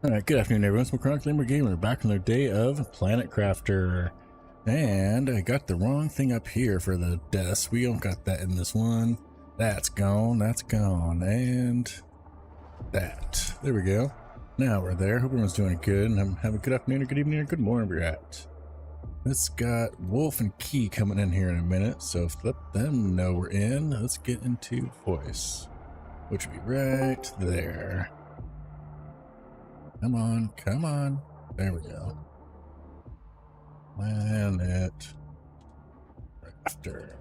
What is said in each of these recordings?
Alright, good afternoon everyone, it's Gamer Gamer back on their day of Planet Crafter. And I got the wrong thing up here for the desk. We don't got that in this one. That's gone, and that. There we go. Now we're there. Hope everyone's doing good and have a good afternoon or good evening or good morning where you're at. Let's got Wolf and Key coming in here in a minute, so let them know we're in. Let's get into voice, which will be right there. Come on, come on. There we go. Planet Crafter.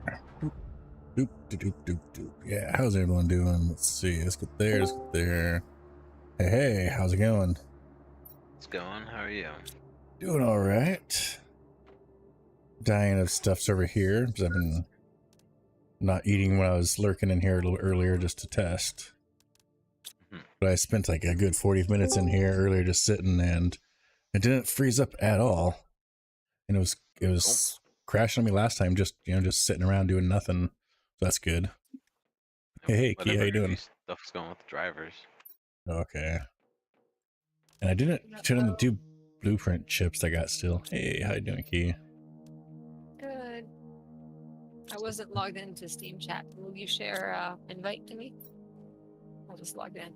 Doop, doop, doop, doop, doop. Yeah, how's everyone doing? Let's see. Let's get there. Let's get there. Hey, hey, how's it going? It's going. How are you? Doing all right. Dying of stuffs over here because I've been not eating when I was lurking in here a little earlier just to test. But I spent like a good 40 minutes in here earlier just sitting, and it didn't freeze up at all. And it was crashing on me last time, just sitting around doing nothing. So that's good. Hey, Key, how you doing? Stuff's going with the drivers. Okay. And I didn't turn on the two blueprint chips I got still. Hey, how you doing, Key? Good. I wasn't logged into Steam chat. Will you share invite to me? I just logged in.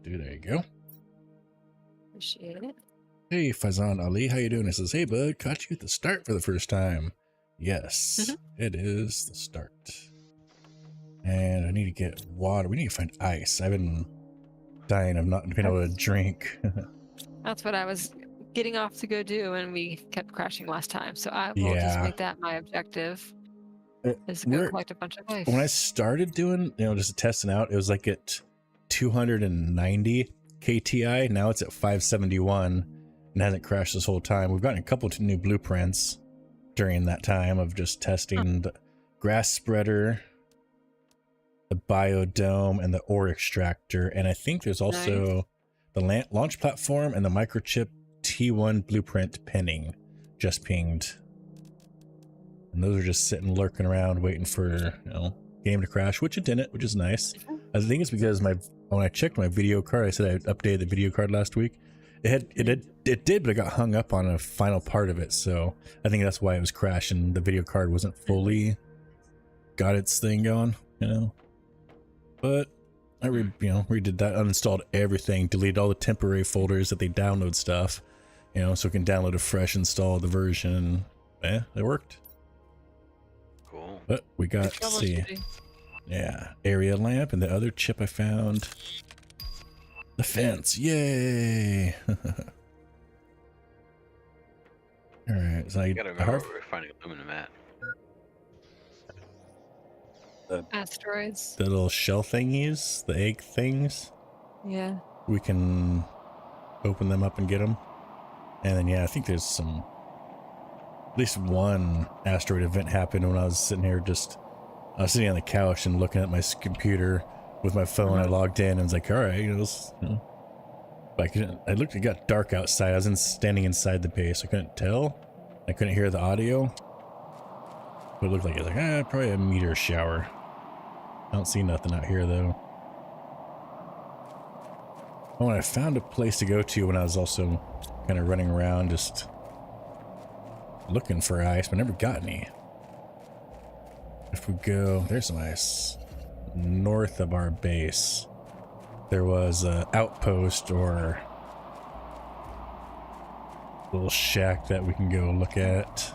There you go. Appreciate it. Hey, Faizan Ali, how you doing? It says, hey, bud, caught you at the start for the first time. Yes, it is the start. And I need to get water. We need to find ice. I've been dying of not being able to drink. That's what I was getting off to go do, and we kept crashing last time. So I will just make that my objective. Is to go collect a bunch of ice. When I started doing, just testing out, it was like at 290 KTI. Now it's at 571 and hasn't crashed this whole time. We've gotten a couple of new blueprints during that time of just testing the grass spreader, the biodome, and the ore extractor. And I think there's also the launch platform and the microchip T1 blueprint pending, just pinged. And those are just sitting lurking around waiting for game to crash, which it didn't, which is nice. I think it's because when I checked my video card, I said I updated the video card last week. It did, but I got hung up on a final part of it, so I think that's why it was crashing. The video card wasn't fully got its thing going, But I redid that, uninstalled everything, deleted all the temporary folders that they download stuff, so we can download a fresh install the version. It worked. Cool. But we got, area lamp, and the other chip I found, the fence. Yay! All right, so I gotta remember where we're finding aluminum at. The asteroids. The little shell thingies, the egg things. Yeah. We can open them up and get them. And then I think there's at least one asteroid event happened when I was sitting here I was sitting on the couch and looking at my computer with my phone. I logged in and was like, all right, but it got dark outside. I was standing inside the base. I couldn't tell. I couldn't hear the audio. But it looked like it was like, probably a meteor shower. I don't see nothing out here though. Oh, and I found a place to go to when I was also kind of running around just looking for ice, but never got any. If we go, there's some ice north of our base. There was an outpost or a little shack that we can go look at.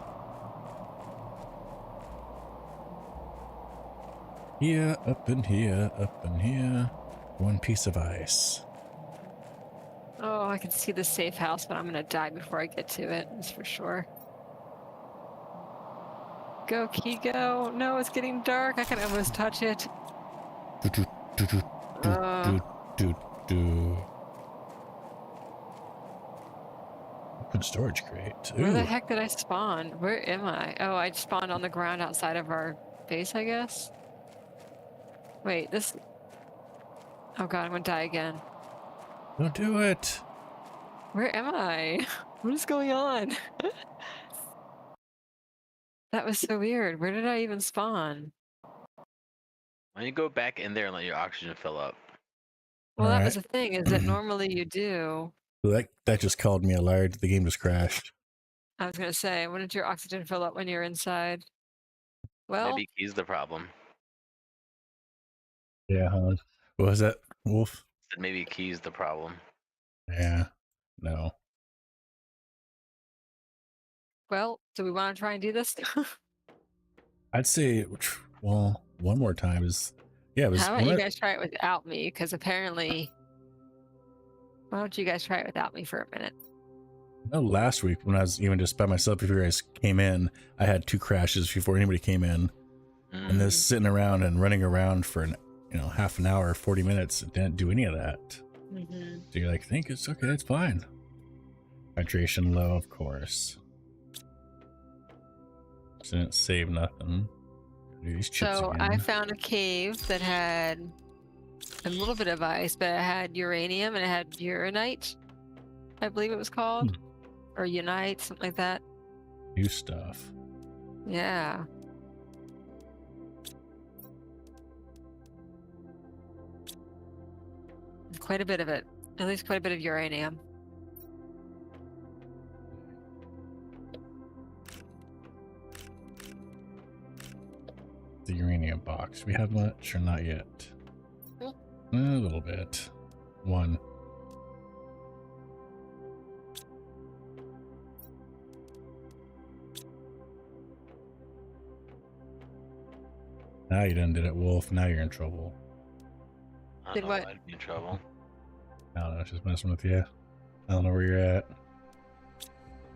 Yeah, up in here, one piece of ice. Oh, I can see the safe house, but I'm gonna die before I get to it. That's for sure. Go, Key, go. No, it's getting dark. I can almost touch it. Open storage crate. Ooh. Where the heck did I spawn? Where am I? Oh, I spawned on the ground outside of our base, I guess. Wait, this... Oh god, I'm gonna die again. Don't do it. Where am I? What is going on? That was so weird. Where did I even spawn? Why don't you go back in there and let your oxygen fill up? Well, All that right. was the thing, is that normally you do. So that just called me a liar. The game just crashed. I was gonna say, wouldn't your oxygen fill up when you're inside? Well, Maybe he's the problem. Yeah, huh? What was that, Wolf? Said maybe Key's the problem. Yeah. No. well, do we want to try and do this? I'd say, well, one more time is, yeah, it was How about when you I, guys try it without me? Because apparently, why don't you guys try it without me for a minute? no, last week when I was even just by myself before you guys came in, I had 2 crashes before anybody came in. And this sitting around and running around for half an hour, 40 minutes, it didn't do any of that. Mm-hmm. So you're like, think it's okay, it's fine. Hydration low, of course. Didn't save nothing. Do these chips So again. I found a cave that had a little bit of ice, but it had uranium and it had uranite, I believe it was called, or unite, something like that. New stuff. Yeah. Quite a bit of it. At least quite a bit of uranium. The uranium box. We have much or not yet? A little bit. 1. Now you done did it, Wolf. Now you're in trouble. I Did don't know what? why I'd be in trouble. I don't know, just messing with you. I don't know where you're at.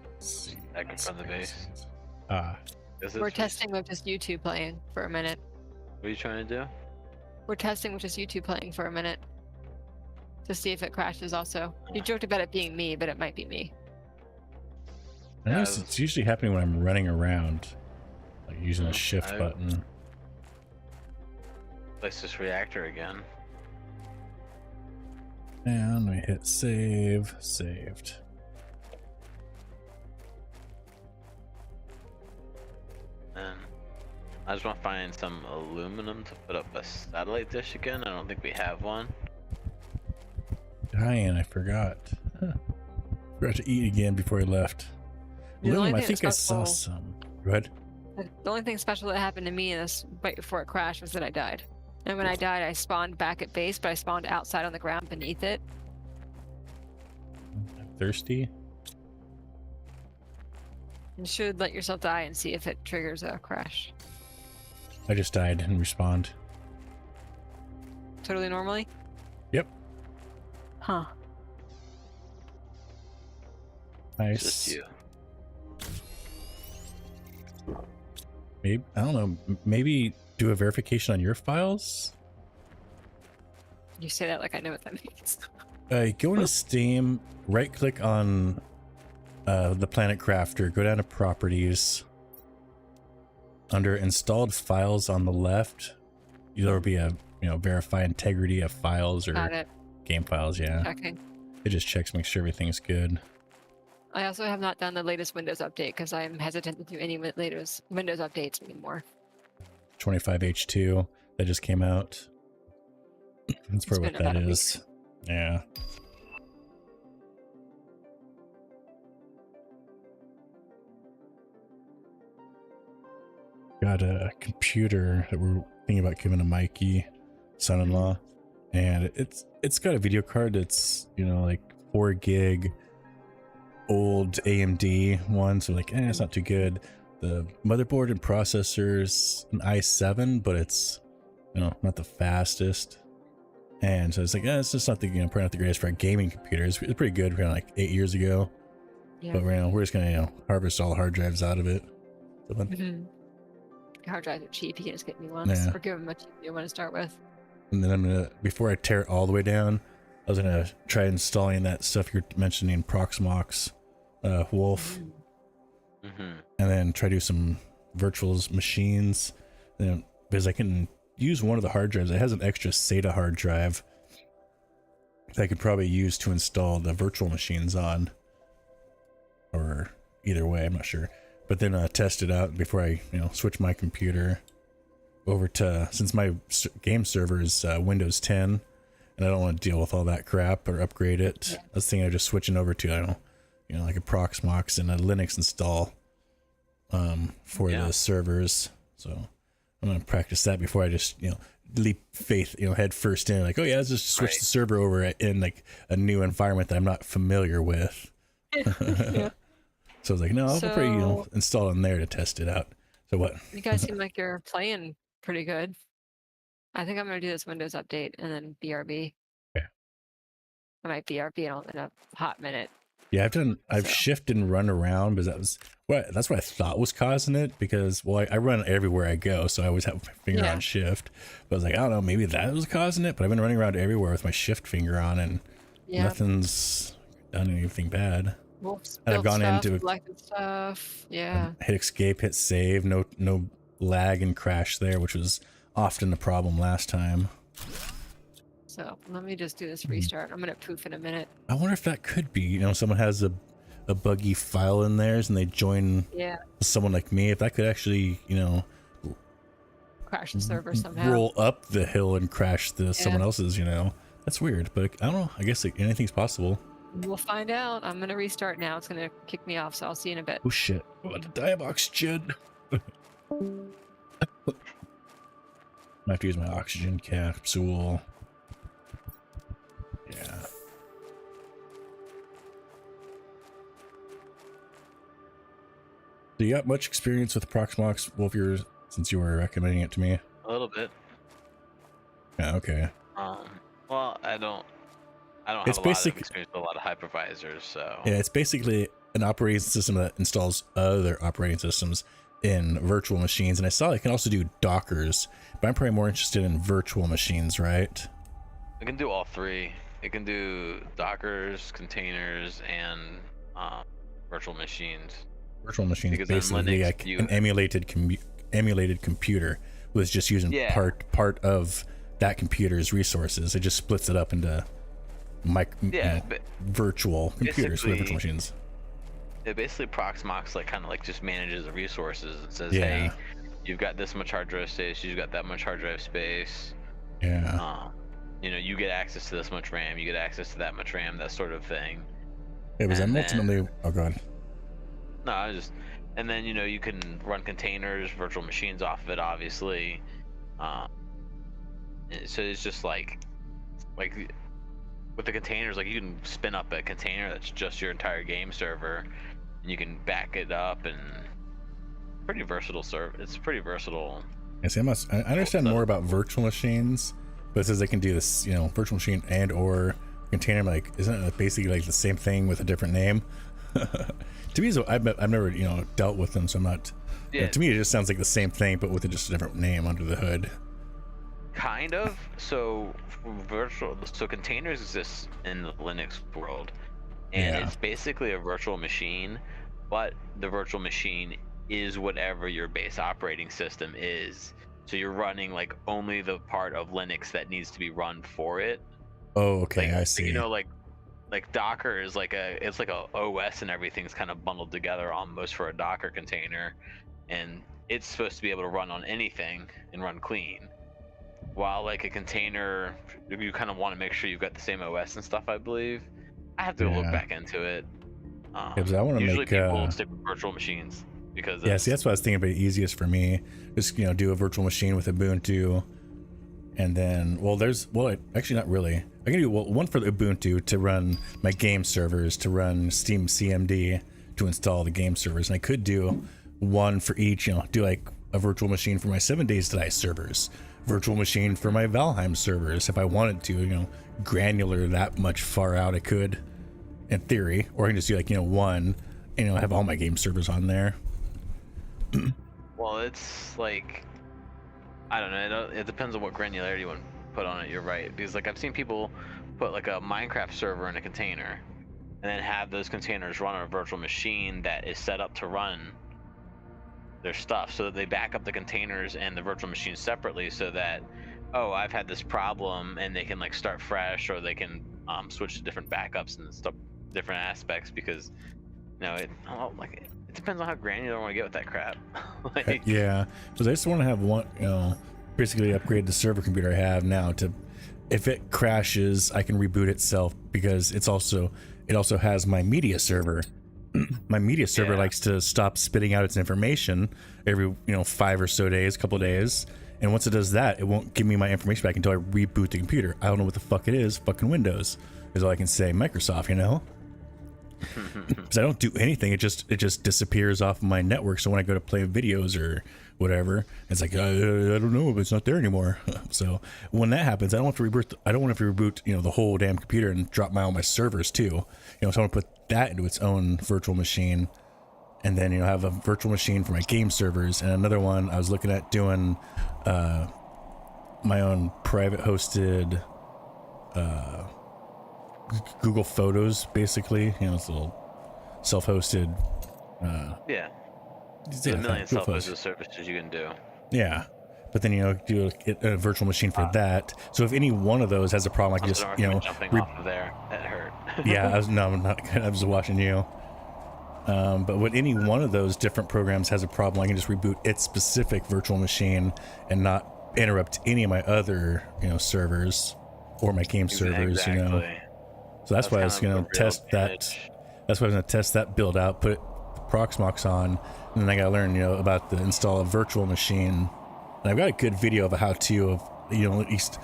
Let's see. Back in front of the base. Ah, We're testing with just YouTube playing for a minute. What are you trying to do? We're testing with just YouTube playing for a minute. To see if it crashes also. You joked about it being me, but it might be me. I notice Yeah, it's usually happening when I'm running around, like using the Hmm, shift button. Place this reactor again. And we hit save. Saved. And I just want to find some aluminum to put up a satellite dish again. I don't think we have one. Diane, I forgot. Forgot to eat again before I left. The only Aluminum, I thing think I that's saw special- some. Go ahead. The only thing special that happened to me in this right before it crashed was that I died. And when I died, I spawned back at base, but I spawned outside on the ground beneath it. Thirsty? You should let yourself die and see if it triggers a crash. I just died and respawned. Totally normally? Yep. Huh. Nice. Just you. Maybe, I don't know, maybe do a verification on your files? You say that like I know what that means. Go into Steam, right click on the Planet Crafter, go down to Properties. Under Installed Files on the left, there'll be a, verify integrity of files or Got it. game files, yeah. Checking. It just checks, make sure everything's good. I also have not done the latest Windows update because I'm hesitant to do any latest Windows updates anymore. 25H2, that just came out. That's probably what been about that a week. is. Yeah. Got a computer that we're thinking about giving to Mikey, son-in-law, and it's got a video card that's like 4 gig old AMD one, so like it's not too good. The motherboard and processors an i7, but it's not the fastest, and so it's like it's just not the probably not the greatest for a gaming computer. It's pretty good for like 8 years ago, Yeah. but we're just gonna harvest all the hard drives out of it. So, Mhm. Hard drives are cheap. You can just get new ones, Yeah. or give them a cheap new one to start with. and then I'm gonna, before I tear it all the way down, I was gonna try installing that stuff you're mentioning, Proxmox, Wolf, Mm-hmm. and then try to do some virtual machines, because I can use one of the hard drives. It has an extra SATA hard drive that I could probably use to install the virtual machines on, or either way, I'm not sure. But then test it out before I switch my computer over to, since my game server is Windows 10, and I don't want to deal with all that crap or upgrade it. Yeah. I was thinking of just switching over to, I don't know, like a Proxmox and a Linux install for the servers. So I'm gonna practice that before I just leap faith head first in, like, oh yeah, let's just switch the server over in like a new environment that I'm not familiar with. Yeah. So I was like, no, I'll probably install in there to test it out. So what? You guys seem like you're playing pretty good. I think I'm gonna do this Windows update and then BRB. Yeah. I might BRB in a hot minute. Yeah, I've shifted and run around because that's what I thought was causing it, because I run everywhere I go, so I always have my finger on shift. But I was like, I don't know, maybe that was causing it, but I've been running around everywhere with my shift finger on, and nothing's done anything bad. And I've gone into stuff. Yeah. Hit escape, hit save, no lag and crash there, which was often the problem last time. So let me just do this restart. I'm gonna poof in a minute. I wonder if that could be, someone has a buggy file in theirs and they join someone like me. If that could actually, crash the server somehow. Roll up the hill and crash someone else's, That's weird, but I don't know. I guess anything's possible. We'll find out. I'm gonna restart now. It's gonna kick me off, so I'll see you in a bit. Oh shit! I'm about to die of oxygen. I have to use my oxygen capsule. Yeah. Do you got much experience with Proxmox, Wolf, since you were recommending it to me? A little bit. Yeah, okay. Well, I don't have a lot of experience with a lot of hypervisors, so... Yeah, it's basically an operating system that installs other operating systems in virtual machines. And I saw it can also do Dockers, but I'm probably more interested in virtual machines, right? It can do all three. It can do Dockers, containers, and virtual machines. Virtual machines, because basically like an emulated computer was just using part of that computer's resources. It just splits it up into virtual computers with virtual machines. It basically Proxmox just manages the resources. It says, hey, you've got this much hard drive space, you've got that much hard drive space. Yeah. You get access to this much RAM, you get access to that much RAM, that sort of thing. It was ultimately. Oh god. No, and then you can run containers, virtual machines off of it, obviously. So it's just like with the containers, like you can spin up a container that's just your entire game server, and you can back it up, and pretty versatile server. It's pretty versatile. Yes, I understand more about virtual machines, but it says they can do this, virtual machine and or container. Like, isn't it basically like the same thing with a different name? To me, I've never dealt with them, so I'm not. Yeah. To me, it just sounds like the same thing, but with just a different name under the hood. Kind of. So containers exist in the Linux world, and it's basically a virtual machine, but the virtual machine is whatever your base operating system is. So you're running like only the part of Linux that needs to be run for it. Oh, okay, I see. Like Docker is it's like a OS, and everything's kind of bundled together almost for a Docker container, and it's supposed to be able to run on anything and run clean. While like a container, you kind of want to make sure you've got the same OS and stuff, I believe. I have to look back into it. Because I want to usually make people stick with virtual machines because see, that's what I was thinking about. Easiest for me, just do a virtual machine with Ubuntu, and then actually not really. I can do one for the Ubuntu to run my game servers, to run Steam CMD to install the game servers, and I could do one for each. Do like a virtual machine for my 7 Days to Die servers, virtual machine for my Valheim servers. If I wanted to, granular that much far out, I could, in theory, or I can just do like one, have all my game servers on there. Well, it's like, I don't know. It depends on what granularity you want to put on it. You're right, because like I've seen people put like a Minecraft server in a container, and then have those containers run on a virtual machine that is set up to run their stuff, so that they back up the containers and the virtual machines separately, so that I've had this problem, and they can like start fresh, or they can switch to different backups and stuff, different aspects, because it depends on how granular I want to get with that crap. Yeah, because I just want to have one, basically upgrade the server computer I have now to if it crashes, I can reboot itself because it also has my media server. My media server likes to stop spitting out its information every 5 or so days, couple days, and once it does that, it won't give me my information back until I reboot the computer. I don't know what the fuck it is. Fucking Windows is all I can say. Microsoft, because I don't do anything. It just disappears off of my network. So when I go to play videos or whatever, it's like I don't know, but it's not there anymore. So when that happens, I don't want to reboot the whole damn computer and drop all my servers too. So I want to put that into its own virtual machine, and then have a virtual machine for my game servers, and another one I was looking at doing my own private hosted Google Photos, basically. It's a little self-hosted. There's a million self-hosted services you can do. Yeah, but then do a virtual machine for that. So if any one of those has a problem, I can just jumping off of there. That hurt. Yeah, I'm not. I was watching you. But when any one of those different programs has a problem, I can just reboot its specific virtual machine and not interrupt any of my other servers or my game servers. Exactly. So that's why I was going to test that. That's why I was going to test that build out, put Proxmox on, and then I got to learn, about the install a virtual machine. And I've got a good video of a how-to of, at least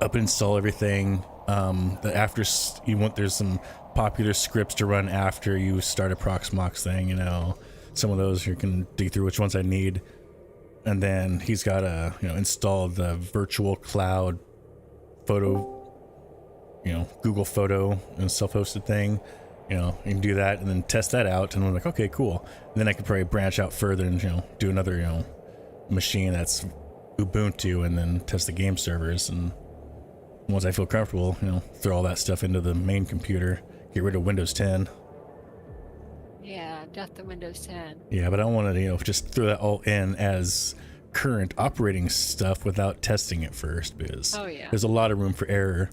up and install everything. That after there's some popular scripts to run after you start a Proxmox thing. Some of those you can dig through which ones I need, and then he's got to install the virtual cloud photo. Google Photo and self-hosted thing. You can do that and then test that out, and I'm like, okay, cool. And then I could probably branch out further and do another machine that's Ubuntu, and then test the game servers. And once I feel comfortable, throw all that stuff into the main computer, get rid of Windows 10. Yeah, death to Windows 10. Yeah, but I don't want to just throw that all in as current operating stuff without testing it first, because there's a lot of room for error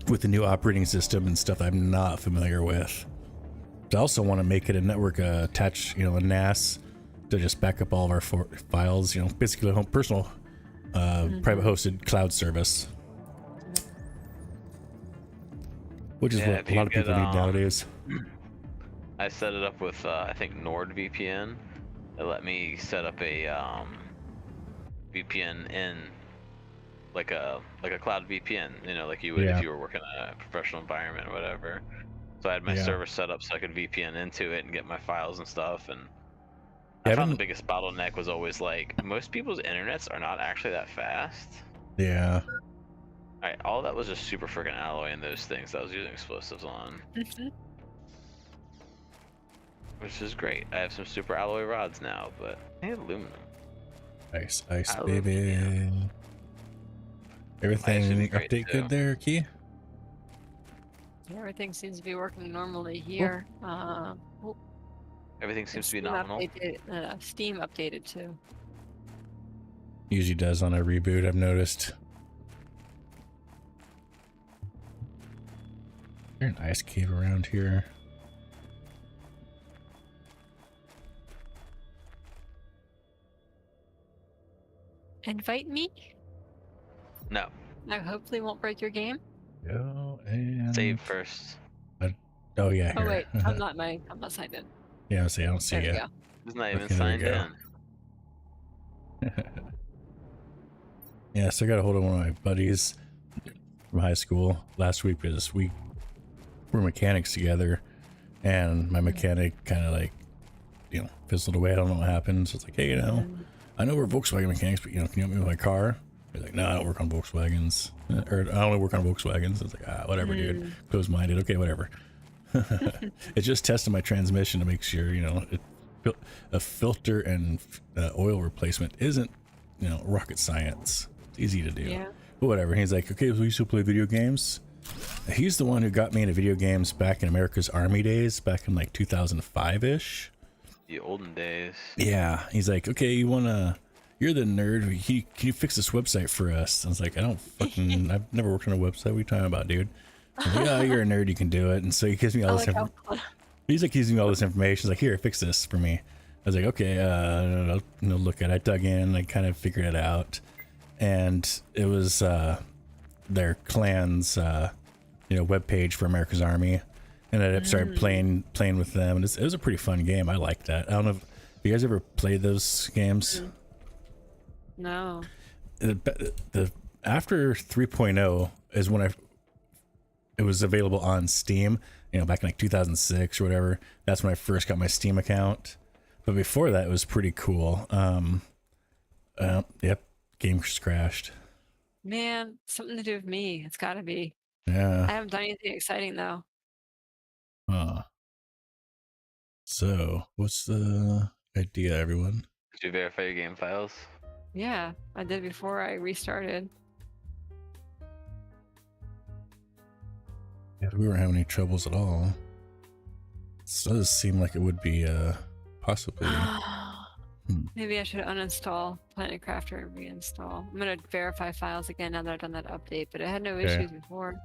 with the new operating system and stuff I'm not familiar with. But I also want to make it a network attach, a NAS to just back up all of our files, basically a personal private hosted cloud service, which is what a lot of people need nowadays. I set it up with I think NordVPN. It let me set up a VPN in like a cloud VPN, like you would if you were working in a professional environment or whatever. So I had my server set up so I could VPN into it and get my files and stuff. And I found the biggest bottleneck was always like most people's internets are not actually that fast. Yeah. Alright, all that was just super freaking alloy in those things that I was using explosives on. Which is great. I have some super alloy rods now, but I have aluminum. Ice, baby. Everything update good there, Key? Everything seems to be working normally here. Everything seems to be nominal. Steam updated too. Usually does on a reboot, I've noticed. Is there an ice cave around here? Invite me? No. I hopefully won't break your game. Go and save first. Oh yeah. Oh here. wait, I'm not signed in. Yeah, I don't see There you. we go. It's not even Okay, there signed we go. in. Yeah, so I got a hold of one of my buddies from high school last week because we were mechanics together, and my mechanic kind of fizzled away. I don't know what happened. So it's like, hey, I know we're Volkswagen mechanics, but can you help me with my car? He's like, no, I don't work on Volkswagens, or I only work on Volkswagens. It's like, whatever, dude. Closed-minded. Okay, whatever. It's just testing my transmission to make sure, a filter and oil replacement isn't, rocket science. It's easy to do. Yeah. But whatever. He's like, okay, so you still play video games? He's the one who got me into video games back in America's Army days, back in 2005-ish. The olden days. Yeah. He's like, okay, you're the nerd. Can you fix this website for us? I was like, I've never worked on a website. What are you talking about, dude? I'm like, oh, you're a nerd. You can do it. And so he gives me all this information. He's like, gives me all this information. He's like, here, fix this for me. I was like, okay, I'll look at it. I dug in. I kind of figured it out. And it was their clan's webpage for America's Army, and I started playing with them, and it was a pretty fun game. I like that. I don't know if you guys ever played those games. No. The after 3.0 is when it was available on Steam, back in like 2006 or whatever. That's when I first got my Steam account. But before that, it was pretty cool. Yep, game just crashed. Man, something to do with me. It's got to be. Yeah. I haven't done anything exciting though. So, what's the idea, everyone? Did you verify your game files? Yeah, I did before I restarted. If we weren't having any troubles at all, it does seem like it would be possibly. Maybe I should uninstall Planet Crafter and reinstall. I'm gonna verify files again now that I've done that update, but it had no issues before.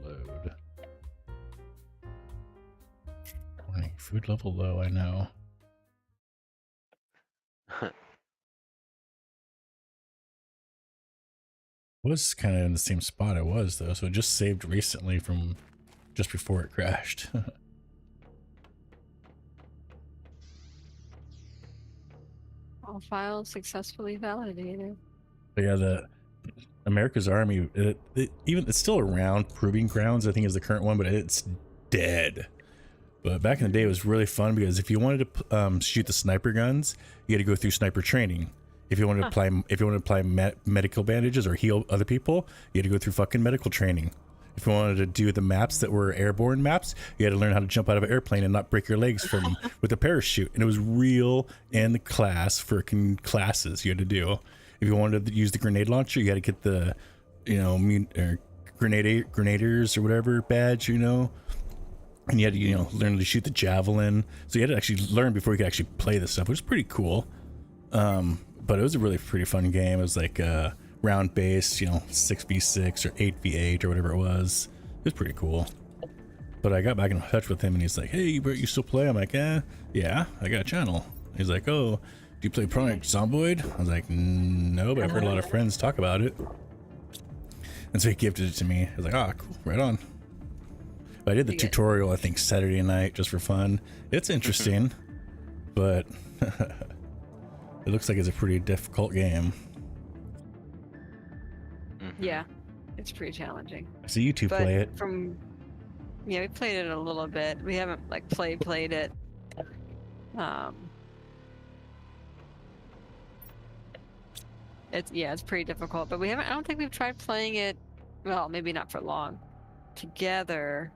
Load. Warning, food level low, I know. Was kind of in the same spot I was though, so it just saved recently from just before it crashed. All files successfully validated. But yeah, the America's Army, it's still around. Proving Grounds, I think, is the current one, but it's dead. But back in the day, it was really fun because if you wanted to shoot the sniper guns, you had to go through sniper training. If you wanted to apply medical bandages or heal other people, you had to go through fucking medical training. If you wanted to do the maps that were airborne maps, you had to learn how to jump out of an airplane and not break your legs with a parachute. And it was real in the class freaking classes you had to do. If you wanted to use the grenade launcher, you had to get the, grenadiers or whatever badge, and you had to, learn to shoot the javelin. So you had to actually learn before you could actually play this stuff, which is pretty cool. But it was a really pretty fun game. It was like round based, 6v6 or 8v8 or whatever it was. It was pretty cool. But I got back in touch with him and he's like, hey, Bert, you still play? I'm like, yeah, I got a channel. He's like, oh, do you play Project Zomboid? I was like, no, but I've heard a lot of friends talk about it. And so he gifted it to me. I was like, ah, cool, right on. But I did the tutorial, I think, Saturday night just for fun. It's interesting, but it looks like it's a pretty difficult game. Yeah, it's pretty challenging. I see you two play it. We played it a little bit. We haven't like played it. It's pretty difficult, but I don't think we've tried playing it, well, maybe not for long, together.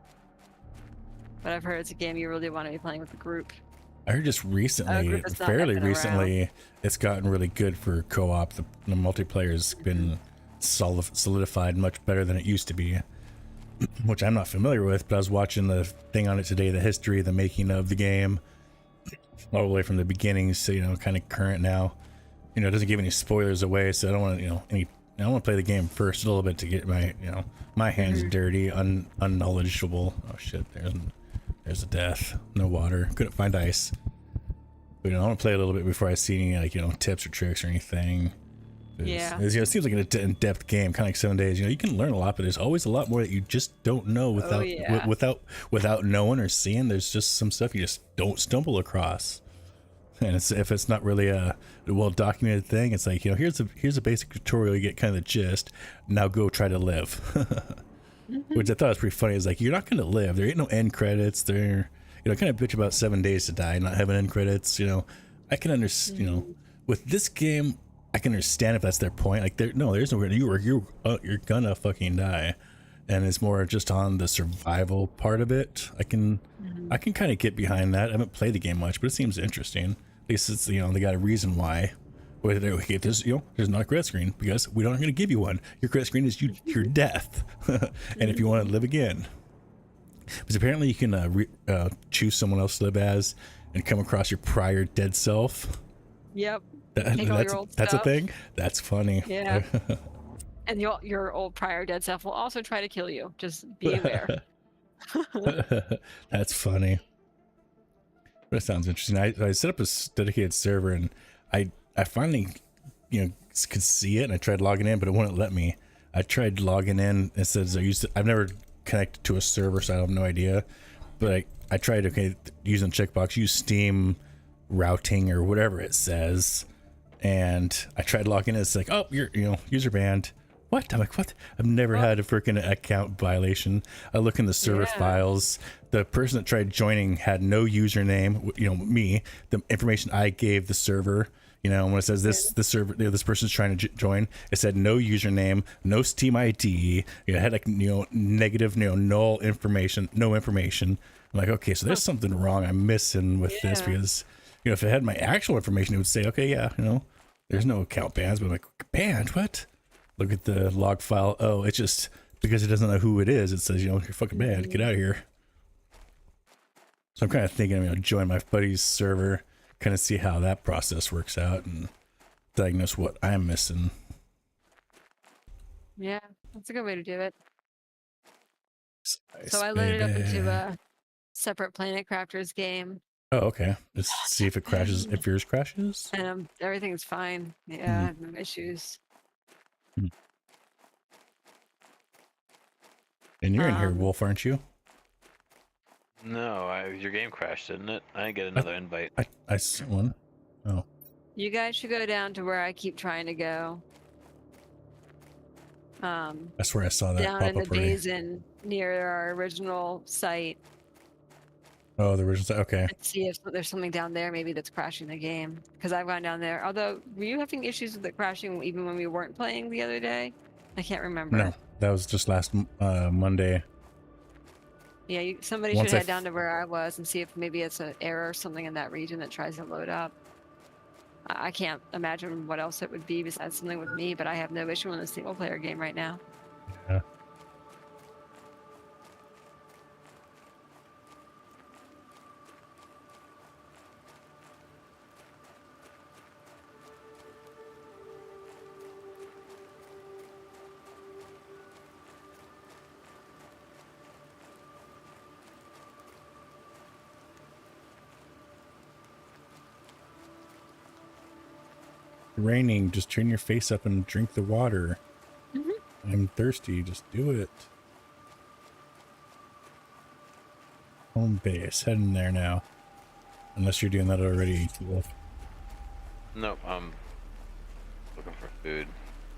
But I've heard it's a game you really want to be playing with a group. I heard just recently, fairly recently, it's gotten really good for co-op. The multiplayer's been solidified much better than it used to be, which I'm not familiar with, but I was watching the thing on it today, the history, the making of the game, all the way from the beginning, so, kind of current now. It doesn't give any spoilers away, so I don't want to, I want to play the game first a little bit to get my, my hands dirty, unknowledgeable. Oh shit, there's a death. No water. Couldn't find ice. But I want to play a little bit before I see any tips or tricks or anything. Yeah. It seems like an in-depth game, kind of like 7 days. You can learn a lot, but there's always a lot more that you just don't know without knowing or seeing. There's just some stuff you just don't stumble across. And if it's not really a well-documented thing, it's like, here's a basic tutorial, you get kind of the gist. Now go try to live. Which I thought was pretty funny. It's like, you're not going to live. There ain't no end credits. There, kind of bitch about 7 days to die, not having end credits. I can understand. With this game, I can understand if that's their point. Like, there's no you're gonna fucking die, and it's more just on the survival part of it. I can kind of get behind that. I haven't played the game much, but it seems interesting. At least it's they got a reason why. Whether they there's not a credit screen because we aren't going to give you one. Your credit screen is your death, and if you want to live again, because apparently you can choose someone else to live as and come across your prior dead self. Yep. That's a thing. That's funny. Yeah. And your old prior dead self will also try to kill you. Just be aware. That's funny. That sounds interesting. I set up a dedicated server, and I finally, could see it, and I tried logging in, but it wouldn't let me. I tried logging in. It says I've never connected to a server, so I have no idea. But I tried using checkbox, use Steam routing or whatever it says, and I tried logging in. It's like, oh, you're user banned. What? I'm like, what? I've never had a freaking account violation. I look in the server files. The person that tried joining had no username. Me, the information I gave the server. When it says this server, this person's trying to join, it said no username, no Steam ID. It had negative, null information, no information. I'm like, okay, so there's something wrong I'm missing with this, because if it had my actual information, it would say, okay, there's no account bans. But I'm like, banned? What? Look at the log file. Oh, it's just because it doesn't know who it is. It says, you're fucking bad. Get out of here. So I'm kind of thinking, I'm going to join my buddy's server, kind of see how that process works out, and diagnose what I'm missing. Yeah, that's a good way to do it. Nice, so I loaded up into a separate Planet Crafters game. Oh, okay. Just see if it crashes, if yours crashes. And everything's fine. Yeah, I have no issues. And you're in here, Wolf, aren't you? No, your game crashed, didn't it? I didn't get another invite. I sent one. Oh. You guys should go down to where I keep trying to go. That's where I saw that down pop in the up already. basin near our original site. Oh, the original site. Okay. Let's see if there's something down there maybe that's crashing the game. Because I've gone down there. Although, were you having issues with it crashing even when we weren't playing the other day? I can't remember. No, that was just last Monday. Yeah, somebody should head down to where I was and see if maybe it's an error or something in that region that tries to load up. I can't imagine what else it would be besides something with me, but I have no issue in a single player game right now. Yeah. Raining, just turn your face up and drink the water. I'm thirsty, just do it. Home base, heading there now. Unless you're doing that already, Wolf. Nope, I'm looking for food.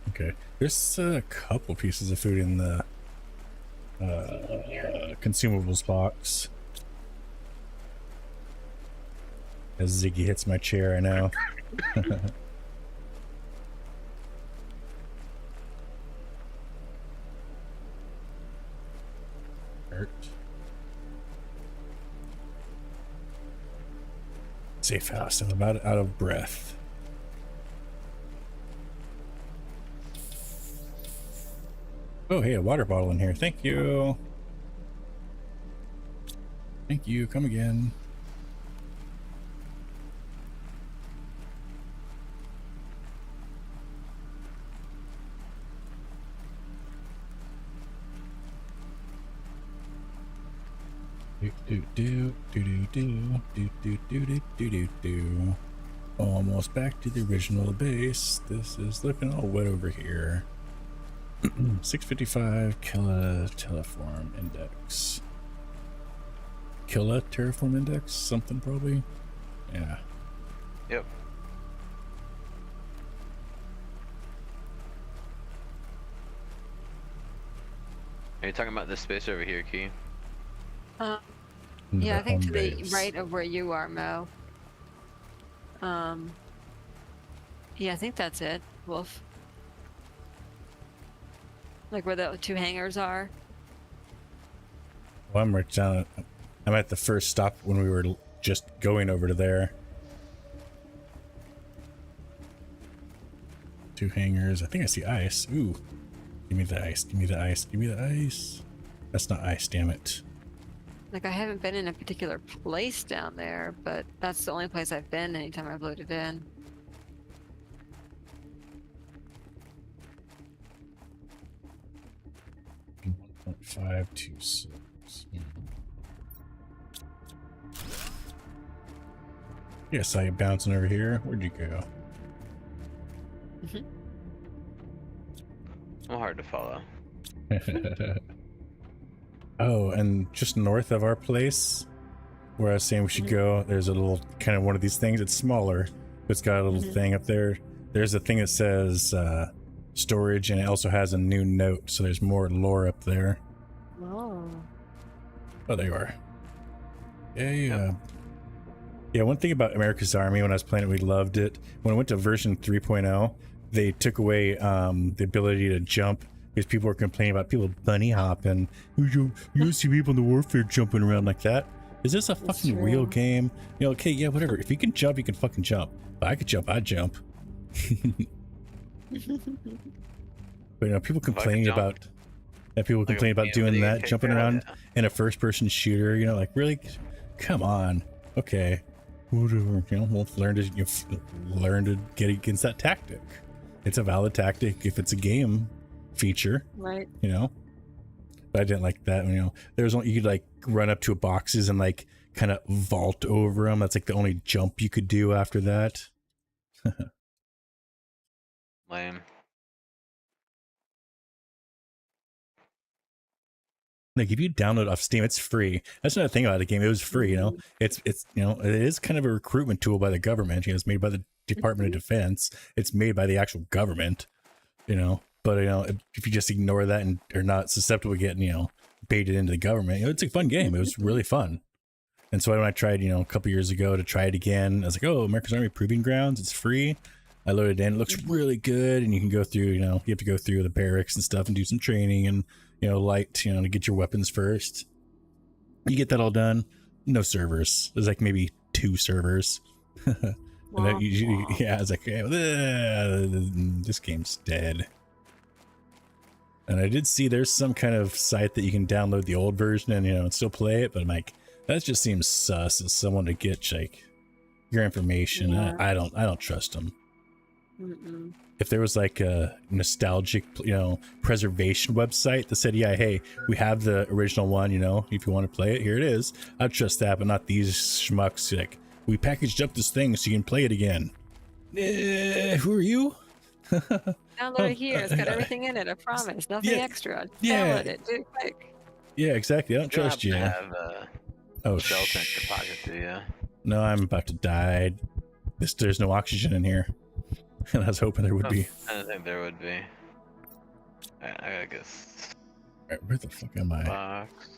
Okay, there's a couple pieces of food in the consumables box. As Ziggy hits my chair, I know. Safe house. I'm about out of breath. Oh, hey, a water bottle in here. Thank you. Thank you. Come again. Do. Almost back to the original base. This is looking all wet over here. 655 Killa terraform index. Killa terraform index? Something probably? Yeah. Yep. Are you talking about this space over here, Key? Yeah, I think to the right of where you are, Mo. Yeah, I think that's it, Wolf. Like where the two hangars are. Well, I'm right down. I'm at the first stop when we were just going over to there. Two hangars. I think I see ice. Ooh. Give me the ice. Give me the ice. Give me the ice. That's not ice, damn it. Like, I haven't been in a particular place down there, but that's the only place I've been anytime I've loaded in. .526. Yeah, I saw you bouncing over here. Where'd you go? I'm hard to follow. Oh, and just north of our place, where I was saying we should go, there's a little kind of one of these things. It's smaller, but it's got a little thing up there. There's a thing that says storage, and it also has a new note, so there's more lore up there. Oh. Oh, there you are. Yeah. Yeah, one thing about America's Army, when I was playing it, we loved it. When I went to version 3.0, they took away the ability to jump, because people were complaining about people bunny hopping. You don't see people in the warfare jumping around like that. Is this a fucking real game? You know, okay, yeah, whatever. If you can jump, you can fucking jump. If I could jump, I'd jump. But you know, people complaining about doing that, jumping around in a first-person shooter. You know, like really, come on. Okay, whatever. You know, we'll learn to get against that tactic. It's a valid tactic if it's a game feature, right? You know, but I didn't like that. You know, there's one you could like run up to boxes and like kind of vault over them. That's like the only jump you could do after that. Lame. Like if you download off Steam, it's free. That's another thing about the game. It was free, you know. It's you know, it is kind of a recruitment tool by the government. You know, it's made by the Department of Defense. It's made by the actual government, you know. But you know, if you just ignore that and are not susceptible to getting, you know, baited into the government, you know, it's a fun game. It was really fun. And so when I tried, you know, a couple years ago to try it again, I was like, oh, America's Army Proving Grounds, it's free. I loaded it in. It looks really good, and you can go through, you know, you have to go through the barracks and stuff and do some training and, you know, light, you know, to get your weapons first. You get that all done. No servers. There's like maybe 2 servers. And then yeah, I was like, this game's dead. And I did see there's some kind of site that you can download the old version and, you know, and still play it, but I'm like, that just seems sus as someone to get like your information. Yeah. I don't trust them. If there was like a nostalgic, you know, preservation website that said, yeah, hey, we have the original one, you know, if you want to play it, here it is, I'd trust that, but not these schmucks. Like, we packaged up this thing so you can play it again. Who are you? Download it here. It's got everything in it. I promise. Nothing extra. Download it. Do it quick. Yeah, exactly. I don't trust you. Have oh, shelter in your pocket, do you? No, I'm about to die. There's no oxygen in here. And I was hoping there would be. I don't think there would be. Alright, I gotta guess. Alright, where the fuck am I? Box.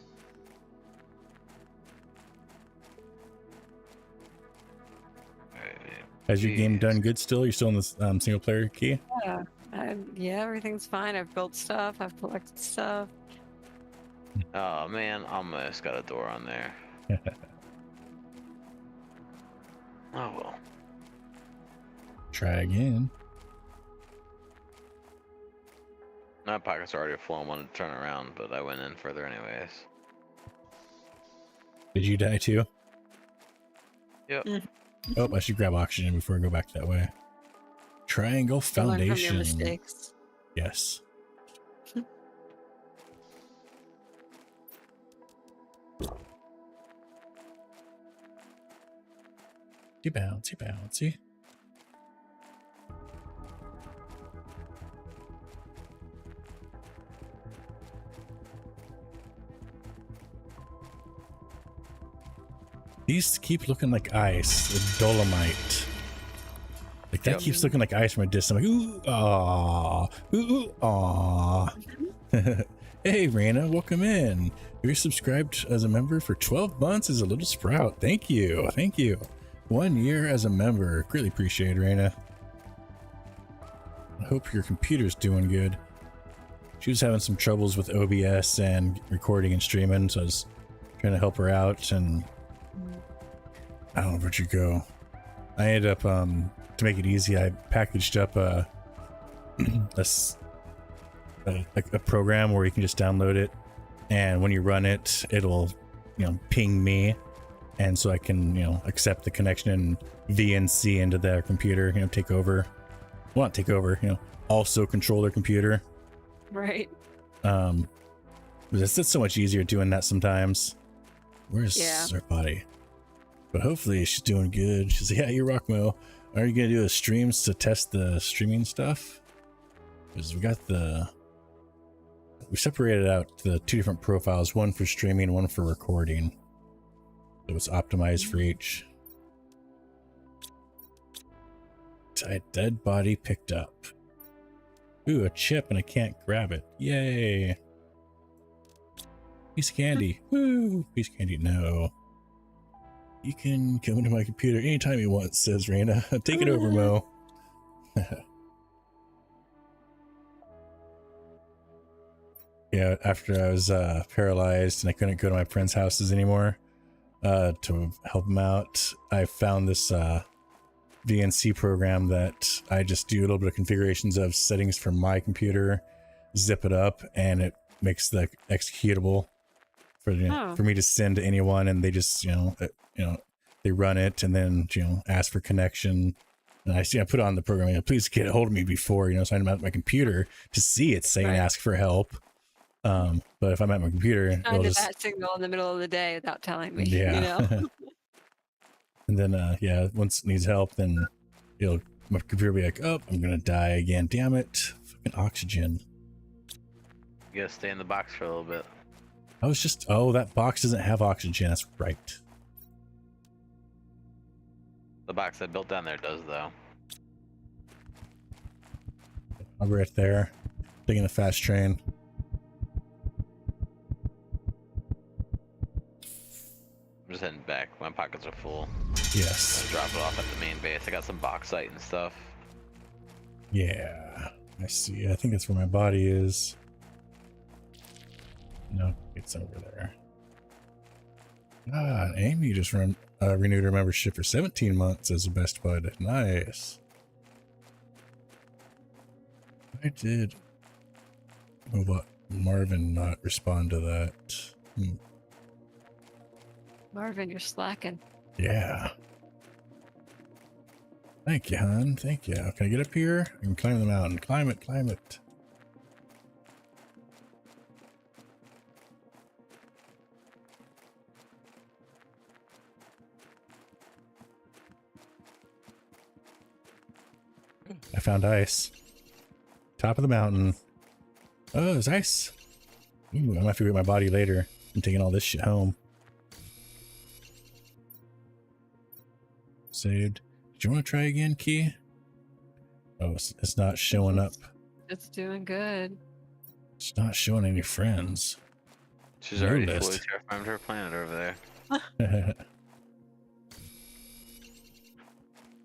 Has your game done good still? You're still in this single player key? Yeah. Yeah, everything's fine. I've built stuff. I've collected stuff. Oh man, almost got a door on there. Oh well. Try again. My pockets are already full. I wanted to turn around, but I went in further anyways. Did you die too? Yep. Oh, I should grab oxygen before I go back that way. Triangle Foundation. Learn from your mistakes. Yes. Bouncy, bouncy. These keep looking like ice, the dolomite. Like that keeps looking like ice from a distance. I'm like, ooh, ah, ooh, ah. Hey, Raina, welcome in. You're subscribed as a member for 12 months as a little sprout. Thank you. Thank you. 1 year as a member. Greatly appreciate it, Raina. I hope your computer's doing good. She was having some troubles with OBS and recording and streaming, so I was trying to help her out, and I don't know where'd you go. I ended up, to make it easy, I packaged up a program where you can just download it, and when you run it, it'll, you know, ping me, and so I can, you know, accept the connection and VNC into their computer, you know, take over. Well, not take over, you know, also control their computer. Right. But it's so much easier doing that sometimes. Where's our body? But hopefully she's doing good. She's like, yeah, you're Rockmo. Are you gonna do the streams to test the streaming stuff? Because we separated out the 2 different profiles, one for streaming, one for recording. So it's optimized for each. A dead body picked up. Ooh, a chip and I can't grab it. Yay. Piece of candy. Woo! Piece of candy. No. You can come into my computer anytime you want, says Raina. Take it over, Mo. Yeah, after I was paralyzed and I couldn't go to my friends' houses anymore to help them out, I found this VNC program that I just do a little bit of configurations of settings for my computer, zip it up, and it makes the executable for for me to send to anyone, and they just they run it and then ask for connection. And I put on the program, please get a hold of me before so I'm at my computer to see it saying ask for help. But if I'm at my computer, it'll just that signal in the middle of the day without telling me. Yeah. And then once it needs help, then my computer will be like, oh, I'm gonna die again. Damn it. Fucking oxygen. You gotta stay in the box for a little bit. I was just that box doesn't have oxygen. That's right. The box I built down there does, though. I'll be right there. Taking the fast train. I'm just heading back. My pockets are full. Yes. I'll drop it off at the main base. I got some bauxite and stuff. Yeah. I see. I think that's where my body is. No, it's over there. Ah, Amy just renewed her membership for 17 months as a best bud. Nice. I did. Oh, Marvin not respond to that. Marvin, you're slacking. Yeah. Thank you, hon. Thank you. Can I get up here? I can climb the mountain. Climb it, climb it. I found ice. Top of the mountain. Oh, there's ice. Ooh, I'm gonna have to get my body later. I'm taking all this shit home. Saved. Do you want to try again, Key? Oh, it's not showing up. It's doing good. It's not showing any friends. She's already fully terraformed her planet over there.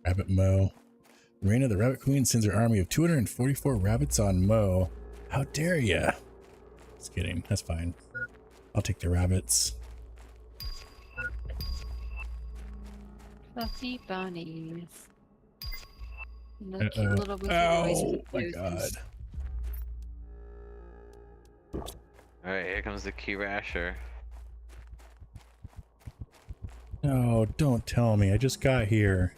Rabbit Mo. Raina the Rabbit Queen sends her army of 244 rabbits on Mo. How dare ya? Just kidding. That's fine. I'll take the rabbits. Fluffy bunnies. And the cute little oh my god. Alright, here comes the key rasher. No, don't tell me. I just got here.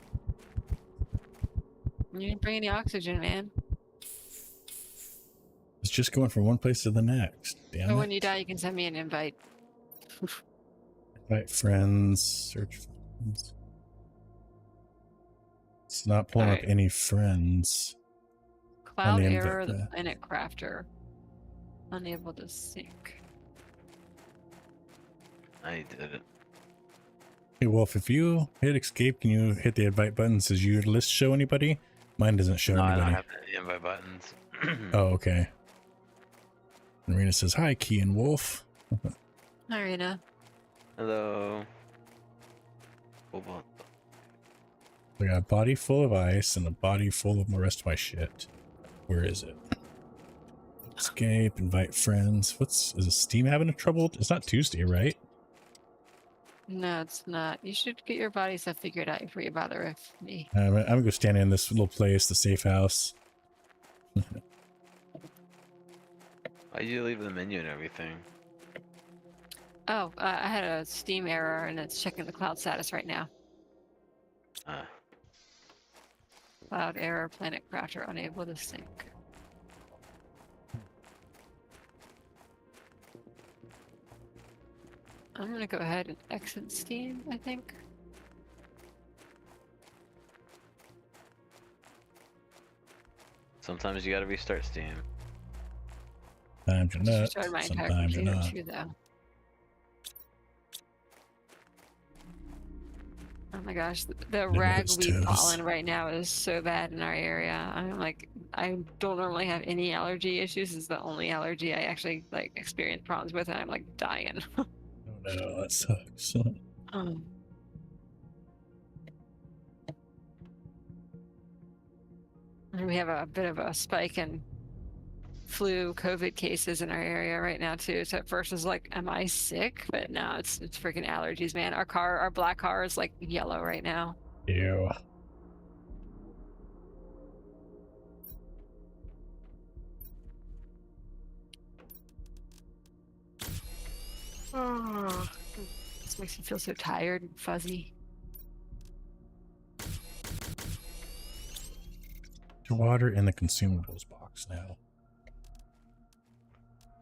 You didn't bring any oxygen, man. It's just going from one place to the next. Damn it. When you die, you can send me an invite. Invite friends. Search friends. It's not pulling up any friends. Cloud error, the planet crafter. Unable to sync. I did it. Hey Wolf, if you hit escape, can you hit the invite button? Does your list show anybody? Mine doesn't show anybody. I don't have any invite buttons. Oh, okay. Marina says, hi, Key and Wolf. Hi, Rena. Hello. We got a body full of ice and a body full of the rest of my shit. Where is it? Escape, invite friends. Is Steam having a trouble? It's not Tuesday, right? No, it's not. You should get your body stuff figured out before you bother with me. I'm gonna go stand in this little place, the safe house. Why'd you leave the menu and everything? Oh, I had a Steam error and it's checking the cloud status right now. Cloud error, planet crafter unable to sync. I'm gonna go ahead and exit Steam, I think. Sometimes you gotta restart Steam. Time to Just nut. restarted my entire Sometimes computer not. too, though. Oh my gosh, the ragweed toes. pollen right now is so bad in our area. I'm like, I don't normally have any allergy issues. This is the only allergy I actually like experience problems with, and I'm like dying. Oh no, that sucks. Um, and we have a bit of a spike in flu, COVID cases in our area right now too. So at first I was like, am I sick? But now it's freaking allergies, man. Our black car is like yellow right now. Ew. Oh, this makes me feel so tired and fuzzy. To water in the consumables box now.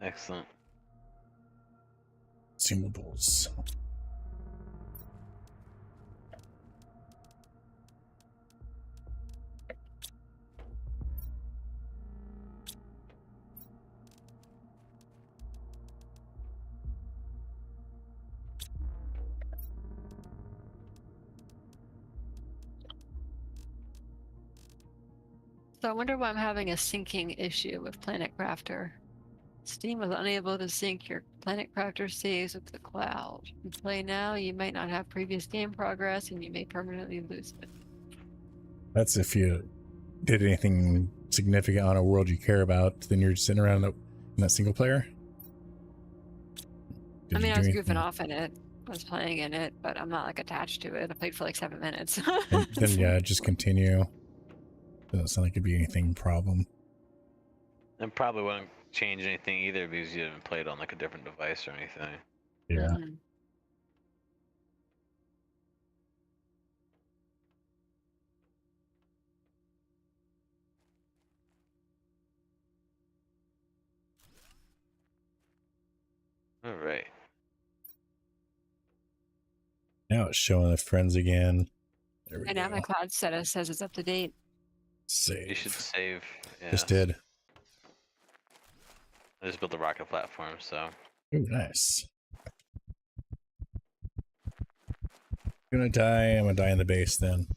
Excellent. Consumables. So I wonder why I'm having a syncing issue with Planet Crafter. Steam was unable to sync your Planet Crafter saves with the cloud. You play now, you might not have previous game progress, and you may permanently lose it. That's if you did anything significant on a world you care about, then you're just sitting around in that single player. I mean, I was goofing off in it. I was playing in it, but I'm not like attached to it. I played for like 7 minutes. And then yeah, just continue. Doesn't sound like it'd be anything problem. And probably wouldn't change anything either because you didn't play it on like a different device or anything. Yeah. Mhm. All right. Now it's showing the friends again. There we And go. now my cloud status says it's up to date. Save. You should save. Yeah. Just did. I just built the rocket platform, so. Ooh, nice. Gonna die. I'm gonna die in the base then.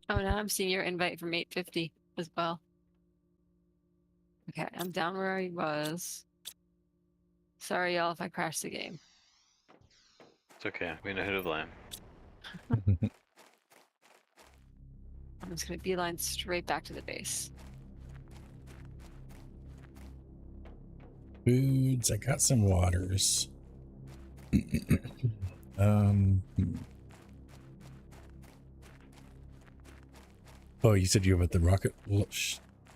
Oh, now I'm seeing your invite from 850 as well. Okay, I'm down where I was. Sorry, y'all, if I crash the game. It's okay. We know who to blame. I'm just gonna beeline straight back to the base. Foods. I got some waters. Oh, you said you have the rocket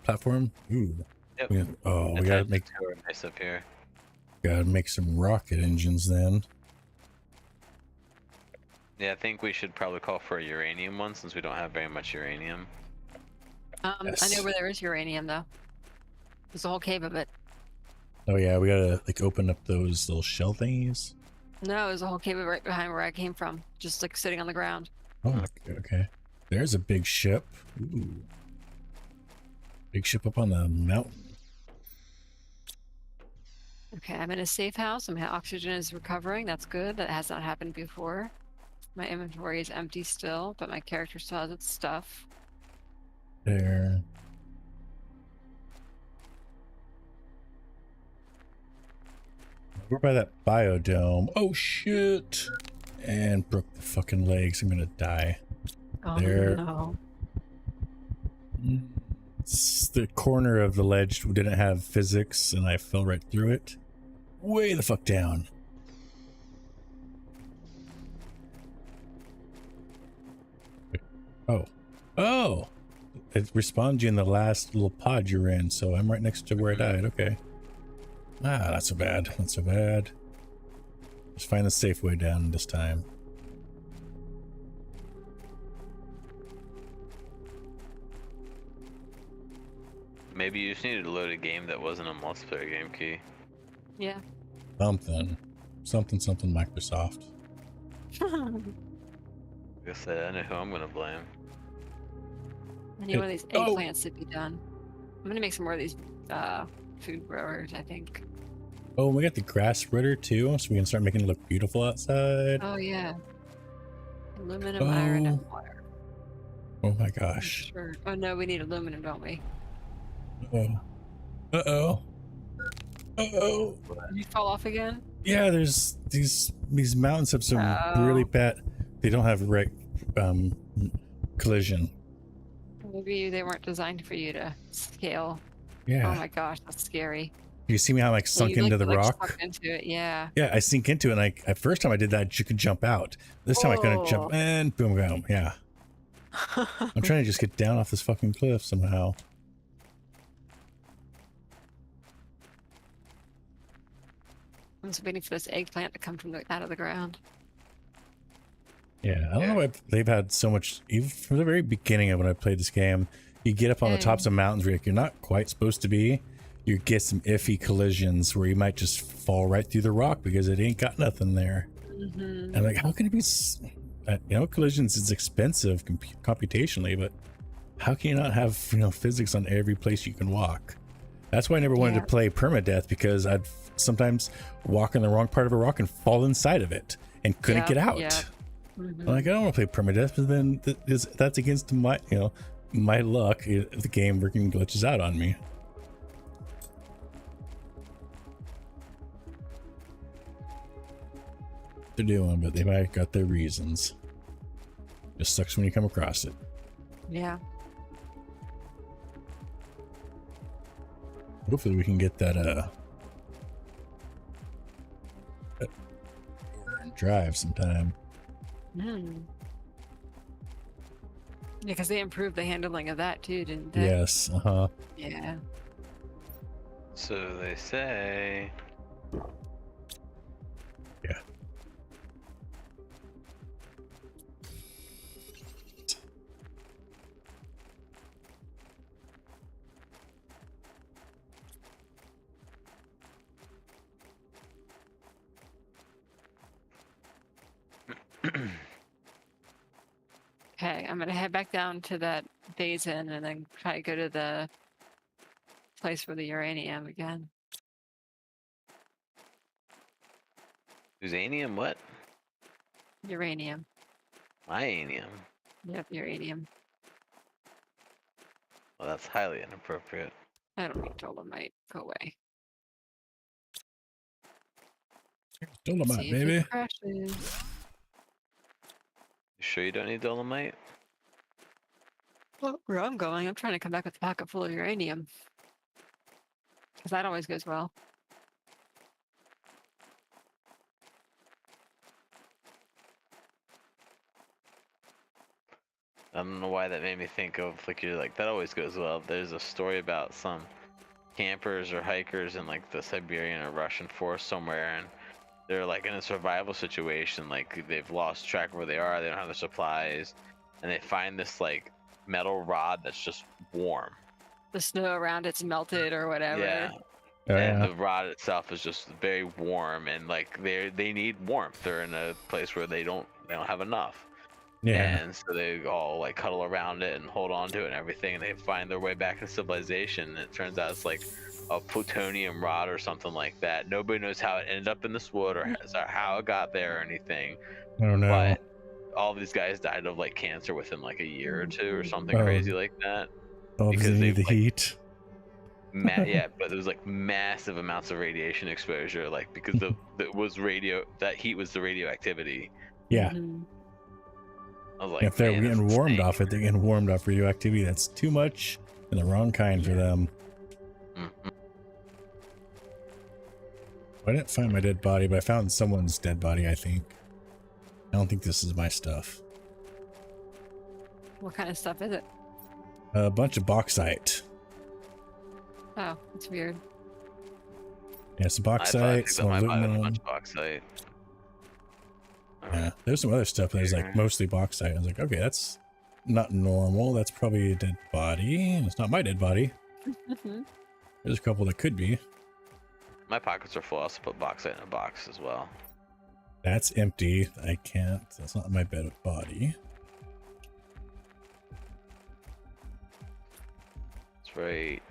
platform? Ooh. Yep. We gotta make nice up here. some rocket engines then. Yeah, I think we should probably call for a uranium one since we don't have very much uranium. Yes. I know where there is uranium though. There's a whole cave of it. Oh yeah, we gotta like open up those little shell thingies. No, there's a whole cave right behind where I came from, just like sitting on the ground. Oh, okay. There's a big ship. Ooh. Big ship up on the mountain. Okay, I'm in a safe house. My oxygen is recovering. That's good. That has not happened before. My inventory is empty still, but my character still has its stuff. There. We're by that biodome. Oh shit! And broke the fucking legs. I'm gonna die. Oh There. no. The corner of the ledge didn't have physics and I fell right through it. Way the fuck down. Oh! It respawned you in the last little pod you're in, so I'm right next to where I died. Okay. Ah, not so bad. Not so bad. Just find the safe way down this time. Maybe you just needed to load a game that wasn't a multiplayer game, Key. Yeah. Something Microsoft. Like I said, I know who I'm gonna blame. I need one of these eggplants to be done. I'm gonna make some more of these food growers, I think. Oh, we got the grass spreader too, so we can start making it look beautiful outside. Oh yeah. Aluminum, iron, and water. Oh my gosh. Sure. Oh no, we need aluminum, don't we? Uh-oh. Uh-oh. Uh-oh. Did you fall off again? Yeah, there's these mountains have some really bad. They don't have right collision. Maybe they weren't designed for you to scale. Yeah. Oh my gosh, that's scary. You see me how I'm like sunk into the rock? Stuck into it, yeah. Yeah, I sink into it, and like at first time I did that, you could jump out. This time I couldn't jump, and boom, boom. Yeah. I'm trying to just get down off this fucking cliff somehow. I'm just waiting for this eggplant to come from out of the ground. Yeah, I don't know why they've had so much, even from the very beginning of when I played this game, you get up on the tops of mountains where you're not quite supposed to be. You get some iffy collisions where you might just fall right through the rock because it ain't got nothing there. And like, how can it be, you know, collisions is expensive computationally, but how can you not have, you know, physics on every place you can walk? That's why I never wanted to play permadeath, because I'd sometimes walk in the wrong part of a rock and fall inside of it and couldn't get out. Like, I don't want to play permadeath, but then that's against my, you know, my luck if the game freaking glitches out on me. They're doing, but they might have got their reasons. Just sucks when you come across it. Yeah. Hopefully we can get that drive sometime. Yeah, because they improved the handling of that too, didn't they? Yes, Yeah. So they say. Yeah. Okay, I'm gonna head back down to that basin and then try to go to the place for the uranium again. Usanium what? Uranium. Ianium. Yep, uranium. Well, that's highly inappropriate. I don't need dolomite. Go away. Dolomite, baby. You sure you don't need dolomite? Well, where I'm going, I'm trying to come back with a pocket full of uranium. Because that always goes well. I don't know why that made me think of, like, you're like, that always goes well. There's a story about some campers or hikers in like the Siberian or Russian forest somewhere, and they're like in a survival situation, like they've lost track of where they are, they don't have their supplies, and they find this like metal rod that's just warm. The snow around it's melted or whatever. Yeah. And the rod itself is just very warm, and like they need warmth. They're in a place where they don't have enough. Yeah. And so they all like cuddle around it and hold on to it and everything, and they find their way back to civilization. And it turns out it's like a plutonium rod or something like that. Nobody knows how it ended up in this wood or how it got there or anything. I don't know. But all these guys died of like cancer within like a year or two or something crazy like that. Because they need the heat. Yeah, but there was like massive amounts of radiation exposure, like because that heat was the radioactivity. Yeah. I was like, if they're getting warmed off it, they're getting warmed off radioactivity. That's too much and the wrong kind for them. I didn't find my dead body, but I found someone's dead body, I think. I don't think this is my stuff. What kind of stuff is it? A bunch of bauxite. Oh, that's weird. Yeah, some bauxite, some aluminum. A bunch of bauxite. Yeah, there's some other stuff that is like mostly bauxite. I was like, okay, that's not normal. That's probably a dead body. It's not my dead body. There's a couple that could be. My pockets are full. I also put bauxite in a box as well. That's empty. I can't. That's not my bed body. right.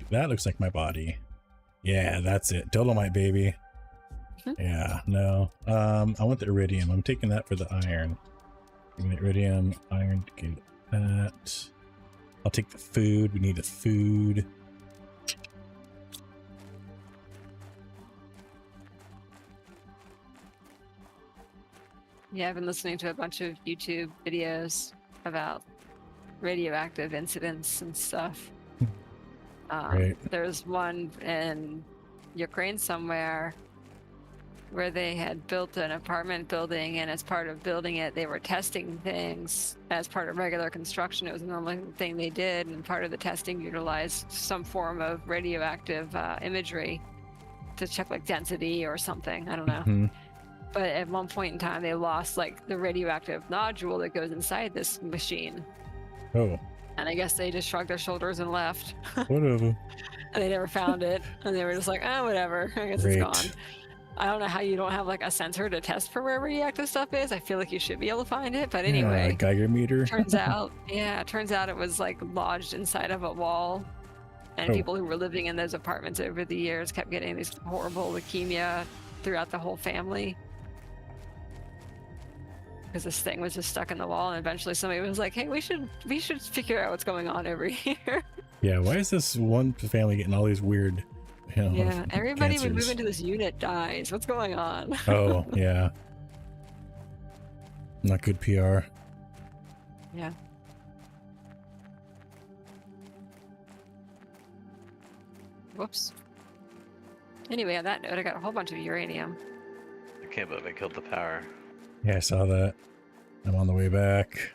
That looks like my body. Yeah, that's it. Dolomite, baby. Yeah, no. I want the iridium. I'm taking that for the iron. Give me the iridium, iron to get that. I'll take the food. We need the food. Yeah, I've been listening to a bunch of YouTube videos about radioactive incidents and stuff. Right. There's one in Ukraine somewhere where they had built an apartment building, and as part of building it, they were testing things as part of regular construction. It was a normal thing they did, and part of the testing utilized some form of radioactive imagery to check like density or something. I don't know. Mm-hmm. But at one point in time, they lost like the radioactive nodule that goes inside this machine. Oh. And I guess they just shrugged their shoulders and left. Whatever. And they never found it. And they were just like, oh, whatever. I guess Great. it's gone. I don't know how you don't have like a sensor to test for where radioactive stuff is. I feel like you should be able to find it. But anyway, Yeah, Geiger meter. turns out it was like lodged inside of a wall. And people who were living in those apartments over the years kept getting these horrible leukemia throughout the whole family. Because this thing was just stuck in the wall, and eventually somebody was like, hey, we should figure out what's going on over here. Yeah, why is this one family getting all these weird, Yeah, everybody we cancers? move into this unit dies. What's going on? Oh, yeah. Not good PR. Yeah. Whoops. Anyway, on that note, I got a whole bunch of uranium. I can't believe I killed the power. Yeah, I saw that. I'm on the way back.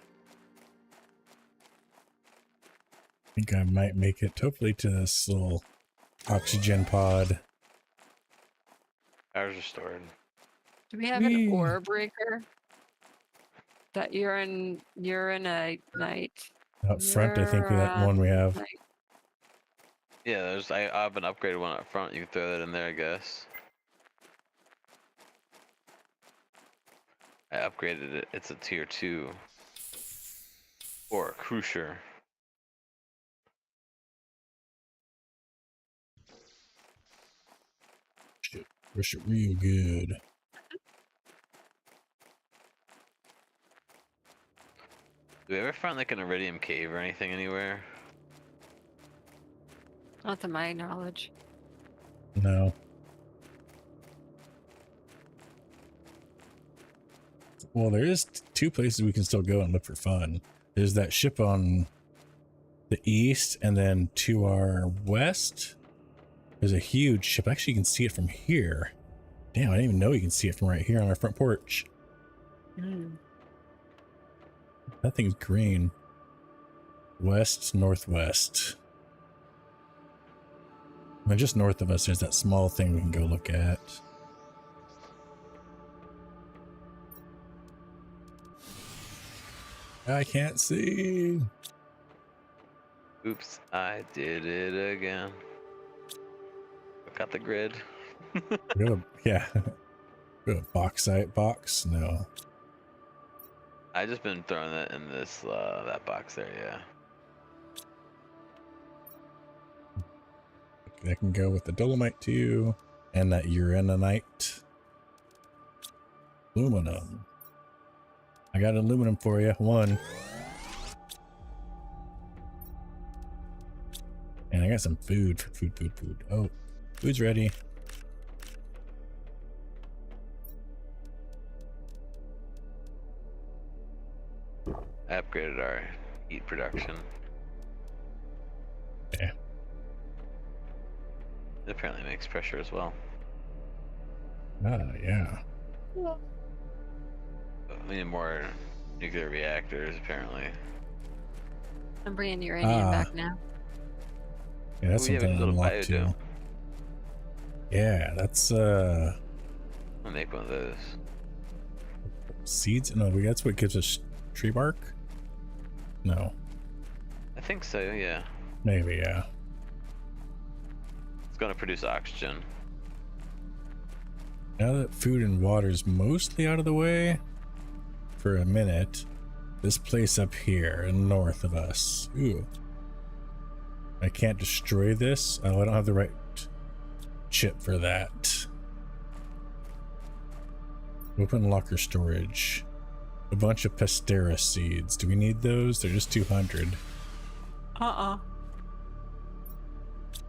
I think I might make it, hopefully, to this little oxygen pod. Power's restored. Do we have an ore breaker? That you're in a night. Out front, I think that one we have. Night. Yeah, I have an upgraded one up front. You can throw that in there, I guess. I upgraded it. It's a tier 2. Or a cruiser. Shit, push it real good. Do we ever find like an iridium cave or anything anywhere? Not to my knowledge. No. Well, there is two places we can still go and look for fun. There's that ship on the east, and then to our west, there's a huge ship. Actually, you can see it from here. Damn, I didn't even know you can see it from right here on our front porch. That thing's green. West, northwest. And just north of us, there's that small thing we can go look at. I can't see. Oops, I did it again. Got the grid. Yeah. We have a bauxite box? No. I just been throwing that in this that box there, yeah. That can go with the dolomite too, and that uraninite. Aluminum. I got aluminum for you. One. And I got some food. Food. Oh, food's ready. I upgraded our heat production. Yeah. It apparently makes pressure as well. Yeah. We need more nuclear reactors, apparently. I'm bringing uranium back now. Yeah, that's We have a something little unlocked too. biodome. Yeah, that's I'll make one of those. seeds. No, that's what gives us tree bark. No, I think so, yeah. maybe yeah. It's gonna produce oxygen. Now that food and water is mostly out of the way for a minute, This place up here, north of us. Ooh. I can't destroy this. Oh, I don't have the right chip for that. Open locker storage. A bunch of Pastera seeds. Do we need those? They're just 200.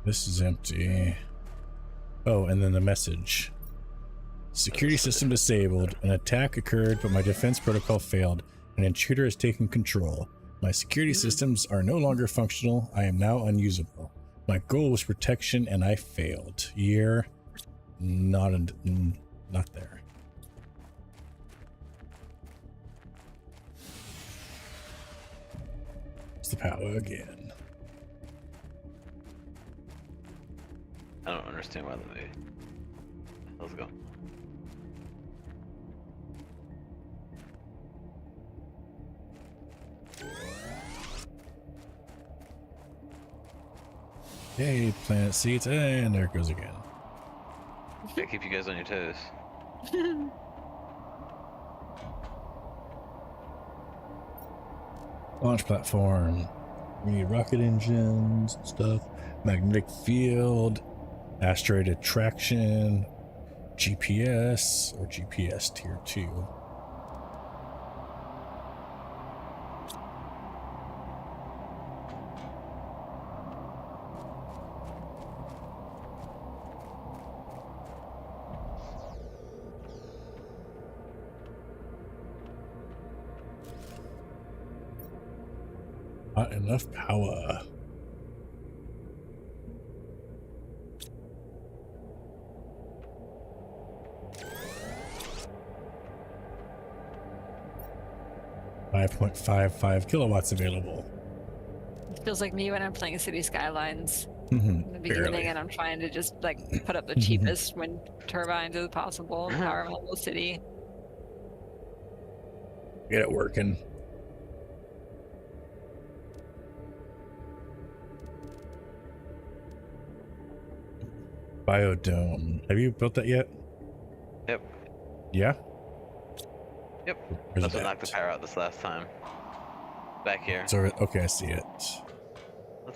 This is empty. Oh, and then the message. Security system disabled. An attack occurred, but my defense protocol failed. An intruder has taken control. My security systems are no longer functional. I am now unusable. My goal was protection, and I failed. Year, not there. It's the power again. I don't understand why they. Let's go. Yay, planet seats, and there it goes again. Gotta keep you guys on your toes. Launch platform. We need rocket engines and stuff. Magnetic field. Asteroid attraction. GPS or GPS tier 2. Not enough power. .55 kilowatts available. It feels like me when I'm playing City Skylines Mm-hmm. in the beginning, and I'm trying to just like put up the cheapest wind turbines as possible and power my whole city. Get it working. Biodome. Have you built that yet? Yep. Yeah? Yep. Where's That's it what knocked the at? power out this last time. Back here. It's over. Okay, I see it.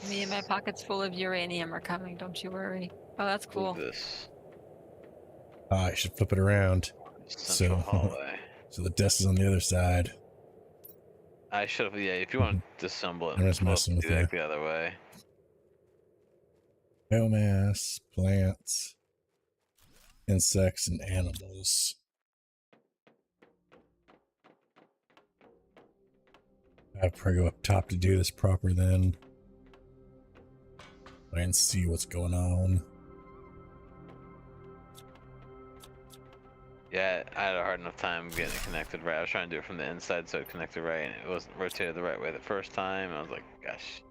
Me and my pockets full of uranium are coming, don't you worry. Oh, that's cool. Move this. I should flip it around. Central So- hallway. So the desk is on the other side. I should have. Yeah, if you want to disassemble it, I'm just we'll messing with do that you. the other way. Biomass, plants, insects, and animals. I'll probably go up top to do this proper then. Try and see what's going on. Yeah, I had a hard enough time getting it connected right. I was trying to do it from the inside so it connected right, and it wasn't rotated the right way the first time. I was like, gosh.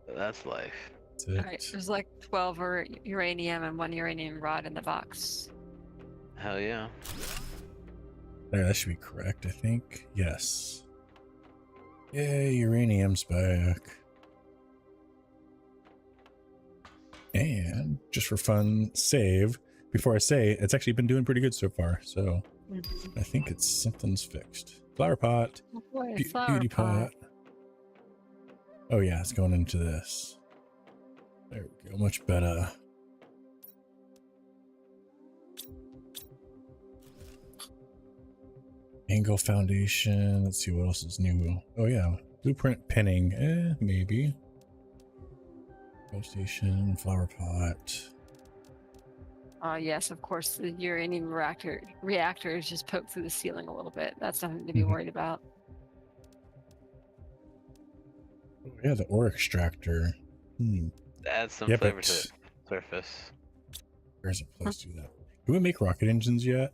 But that's life. That's it. Alright, there's like 12 uranium and 1 uranium rod in the box. Hell yeah. There, that should be correct, I think. Yes. Yay, uranium's back. And just for fun, save. Before I say, it's actually been doing pretty good so far. So I think it's something's fixed. Flower pot. Oh boy, Be- flower beauty pot. pot. Oh yeah, it's going into this. There we go, much better. Angle foundation. Let's see what else is new. Oh yeah, blueprint pinning. Maybe. Go station, flower pot. Yes, of course, the uranium reactors just poke through the ceiling a little bit. That's nothing to be Mhm. worried about. Oh, yeah, the ore extractor. Add some Yeah, flavor but- to the surface. There's a place to do that. Do we make rocket engines yet?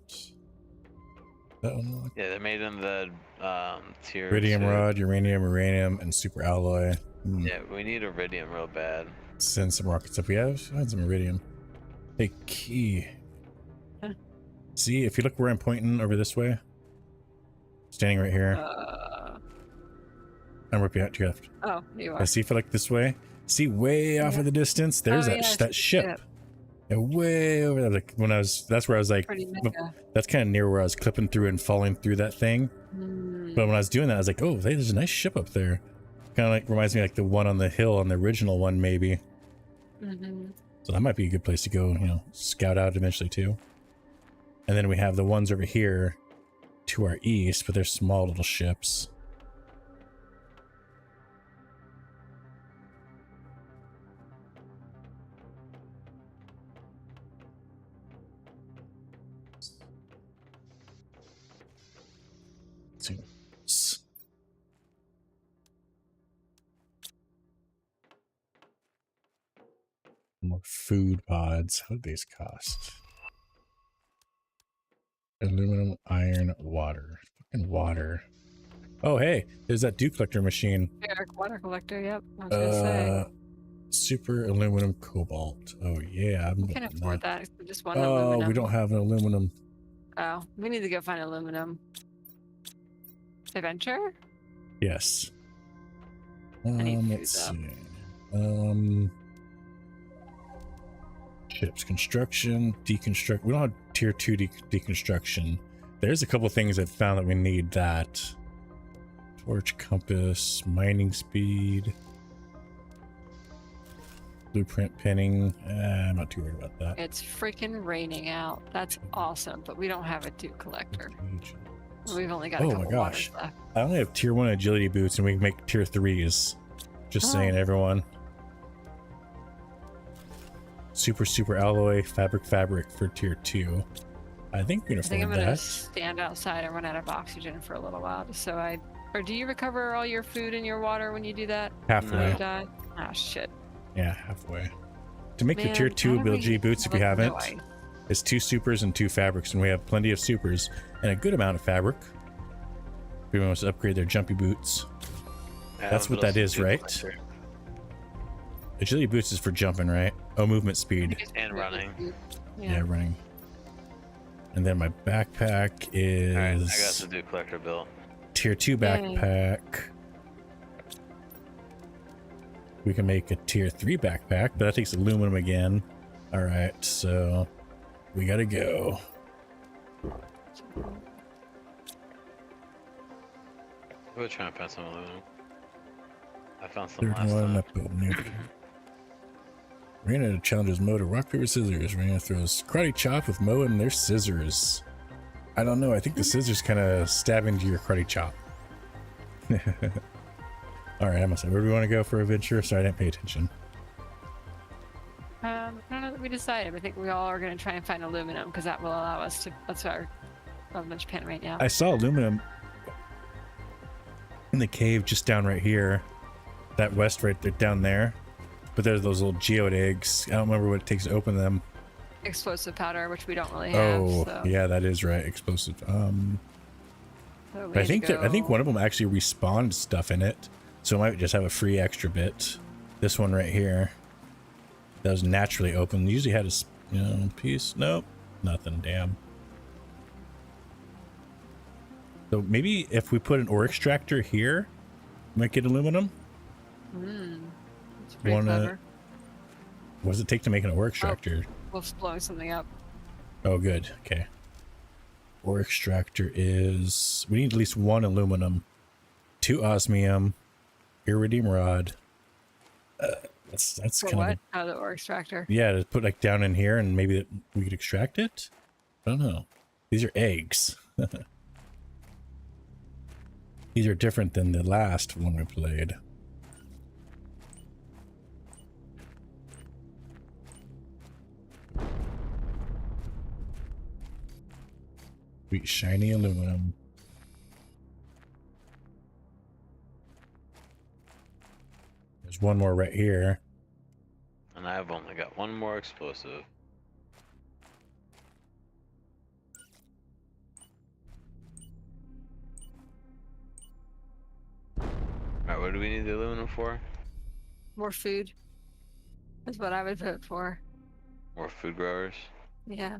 That one? Yeah, they're made in the tier. Iridium 2. rod, uranium, and super alloy. Yeah, we need iridium real bad. Send some rockets up. We have some iridium. Hey, key. Huh. See, if you look where I'm pointing over this way, standing right here. I'm right behind you. Left. Oh, you I are. see if I look this way. See way off Yeah. in the distance. There's Oh, that yeah, I that see ship. it. way over there. Like when I was, that's where I was like, Pretty mega. that's kind of near where I was clipping through and falling through that thing. Mm. But when I was doing that, I was like, oh, there's a nice ship up there. Kind of like reminds me like the one on the hill on the original one, maybe. Mm-hmm. So that might be a good place to go, you know, scout out eventually too. And then we have the ones over here to our east, but they're small little ships. More food pods. What do these cost? Aluminum, iron, water. Fucking water. Oh, hey, there's that dew collector machine. Water collector, yep. I was gonna say. Super aluminum cobalt. Oh, yeah. We can afford that. Just one Oh, aluminum. we don't have an aluminum. Oh, we need to go find aluminum. Adventure? Yes. I need Let's food, see. Ships construction, deconstruct. We don't have tier 2 deconstruction. There's a couple things I've found that we need that. Torch, compass, mining speed, blueprint pinning. I'm not too worried about that. It's freaking raining out. That's awesome, but we don't have a dew collector. We've only got a couple waters left. I only have tier 1 agility boots and we can make tier 3s. Just saying, everyone. Super alloy fabric for tier 2. I think we can afford that. I think I'm gonna stand outside and run out of oxygen for a little while, just so I. Or do you recover all your food and your water when you do that? Halfway. Die? Ah, shit. Yeah, halfway. To make the tier 2 ability boots, if you haven't, it's 2 supers and 2 fabrics, and we have plenty of supers and a good amount of fabric. If anyone wants to upgrade their jumpy boots. Yeah, that's what that is, right? Agility boots is for jumping, right? Oh, movement speed. And running. Yeah, running. And then my backpack is... Alright, I got the dew collector built. Tier 2 backpack. We can make a tier 3 backpack, but that takes aluminum again. Alright, so we gotta go. We're trying to find some aluminum. I found some last time. We're gonna challenges Mo to rock, paper, scissors. We're gonna throw a karate chop with Mo and their scissors. I don't know, I think the scissors kind of stab into your karate chop. Alright, I must say, where do we want to go for adventure? Sorry, I didn't pay attention. I don't know that we decided. I think we all are going to try and find aluminum because that will allow us to. That's our linchpin right now. I saw aluminum in the cave just down right here. That west right there, down there. But there's those little geode eggs. I don't remember what it takes to open them. Explosive powder, which we don't really have. Oh, so. Yeah, that is right. Explosive. So I think one of them actually respawned stuff in it. So it might just have a free extra bit. This one right here. That was naturally open. Usually had a piece. Nope. Nothing. Damn. So maybe if we put an ore extractor here, might get aluminum. That's pretty clever. What does it take to make an ore extractor? We'll blow something up. Oh, good. Okay. Ore extractor is... We need at least 1 aluminum, 2 osmium, iridium rod. That's kind of... Oh, the ore extractor? Yeah, to put like down in here and maybe we could extract it? I don't know. These are eggs. These are different than the last one we played. Sweet shiny aluminum. There's one more right here. And I've only got 1 more explosive. Alright, what do we need the aluminum for? More food. That's what I would vote for. More food growers? Yeah.